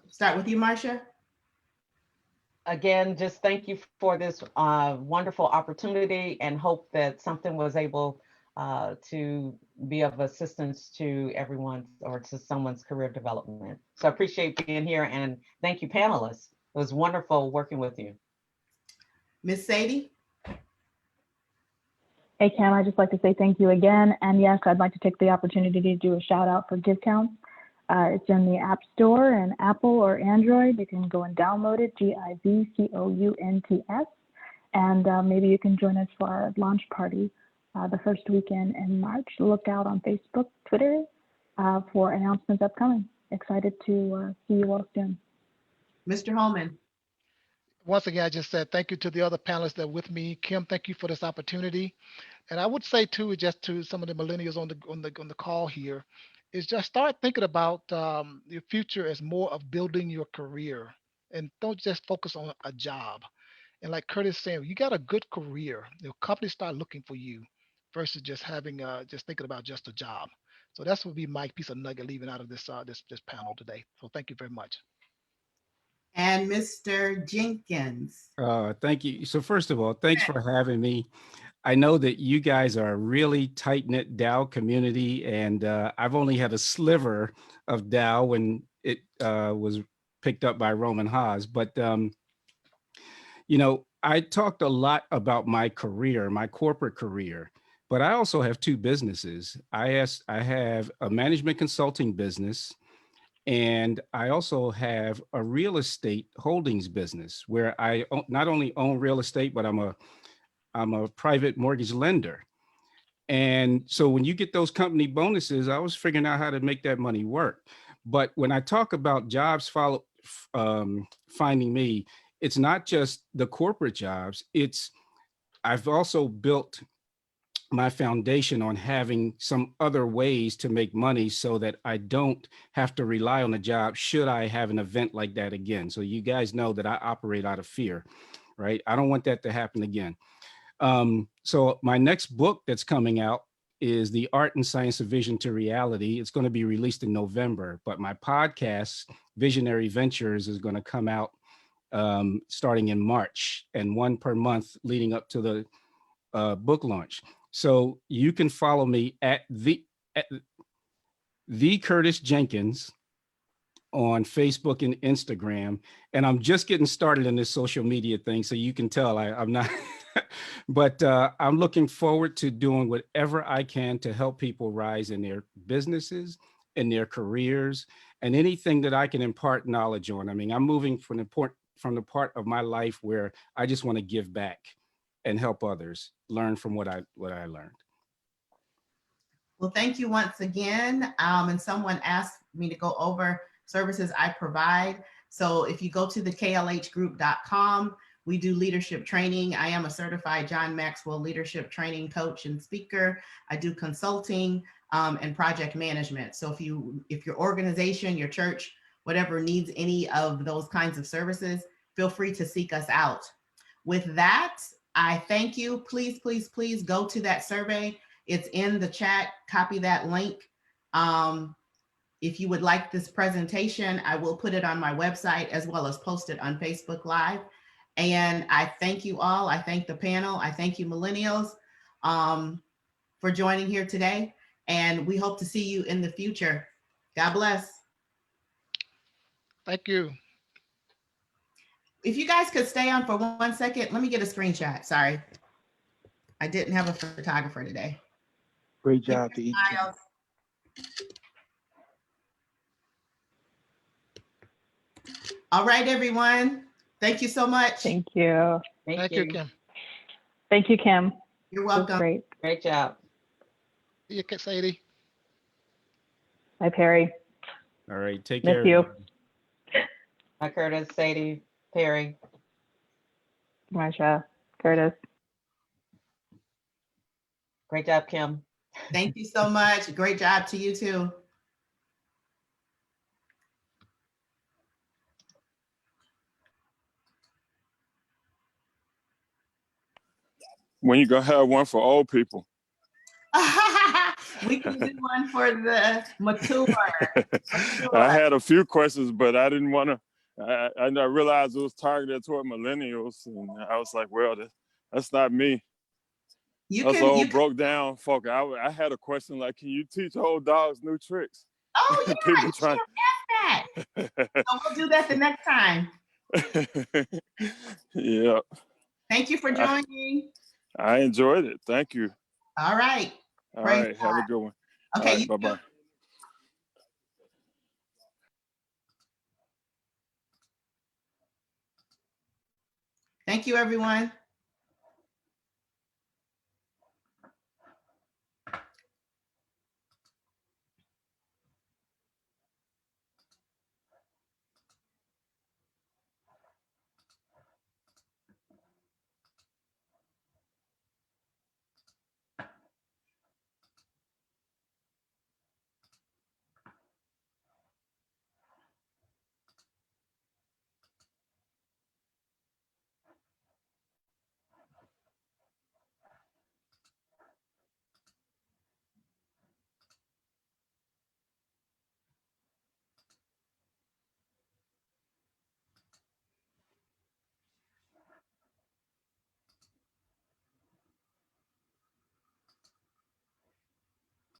Start with you, Marcia. Again, just thank you for this wonderful opportunity, and hope that something was able to be of assistance to everyone or to someone's career development. So I appreciate being here, and thank you, panelists. It was wonderful working with you. Miss Sadie. Hey, Cam, I'd just like to say thank you again. And yes, I'd like to take the opportunity to do a shout out for Give Counts. It's in the App Store and Apple or Android. You can go and download it, GIVCOUNTS. And maybe you can join us for our launch party the first weekend in March. Look out on Facebook, Twitter for announcements upcoming. Excited to see you all soon. Mr. Holman. Once again, I just said thank you to the other panelists that are with me. Kim, thank you for this opportunity. And I would say too, just to some of the millennials on the call here, is just start thinking about your future as more of building your career, and don't just focus on a job. And like Curtis saying, you got a good career, the companies start looking for you versus just having just thinking about just a job. So that's would be my piece of nugget leaving out of this this panel today. So thank you very much. And Mr. Jenkins. Thank you. So first of all, thanks for having me. I know that you guys are a really tight-knit Dow community, and I've only had a sliver of Dow when it was picked up by Roman Haas. But, you know, I talked a lot about my career, my corporate career, but I also have two businesses. I have a management consulting business, and I also have a real estate holdings business where I not only own real estate, but I'm a private mortgage lender. And so when you get those company bonuses, I was figuring out how to make that money work. But when I talk about jobs finding me, it's not just the corporate jobs. I've also built my foundation on having some other ways to make money so that I don't have to rely on a job should I have an event like that again. So you guys know that I operate out of fear, right? I don't want that to happen again. So my next book that's coming out is The Art and Science of Vision to Reality. It's going to be released in November, but my podcast, Visionary Ventures, is going to come out starting in March, and one per month leading up to the book launch. So you can follow me at the Curtis Jenkins on Facebook and Instagram. And I'm just getting started in this social media thing, so you can tell I'm not, but I'm looking forward to doing whatever I can to help people rise in their businesses, in their careers, and anything that I can impart knowledge on. I mean, I'm moving from the part of my life where I just want to give back and help others learn from what I learned. Well, thank you once again. And someone asked me to go over services I provide. So if you go to the klhgroup.com, We do leadership training. I am a certified John Maxwell leadership training coach and speaker. I do consulting and project management. So if your organization, your church, whatever needs any of those kinds of services, feel free to seek us out. With that, I thank you. Please, please, please go to that survey. It's in the chat. Copy that link. If you would like this presentation, I will put it on my website as well as post it on Facebook Live. And I thank you all. I thank the panel. I thank you, millennials, for joining here today. And we hope to see you in the future. God bless. Thank you. If you guys could stay on for 1 second, let me get a screenshot. Sorry. I didn't have a photographer today. Great job to each of you. All right, everyone. Thank you so much. Thank you. Thank you, Kim. Thank you, Kim. You're This was welcome. great. Great job. See you, Sadie. Bye, Perry. All right, take Miss care. you. everybody. Hi, Curtis, Sadie, Perry. Marsha, Curtis. Great job, Kim. Thank you so much. Great job to you too. When you gonna have one for old people? We can do one for the mature. I had a few questions, but I didn't want to. I realized it was targeted toward millennials, and I was like, "Well, that's not me." Us old broke down folk. I had a question like, "Can you teach old dogs new tricks?" Oh yeah, People you trying. should ask that. So we'll do that the next time. Yeah. Thank you for joining. I enjoyed it. Thank you. All right. All Praise right. Have a good one. Okay. All right, bye-bye. Thank you, everyone.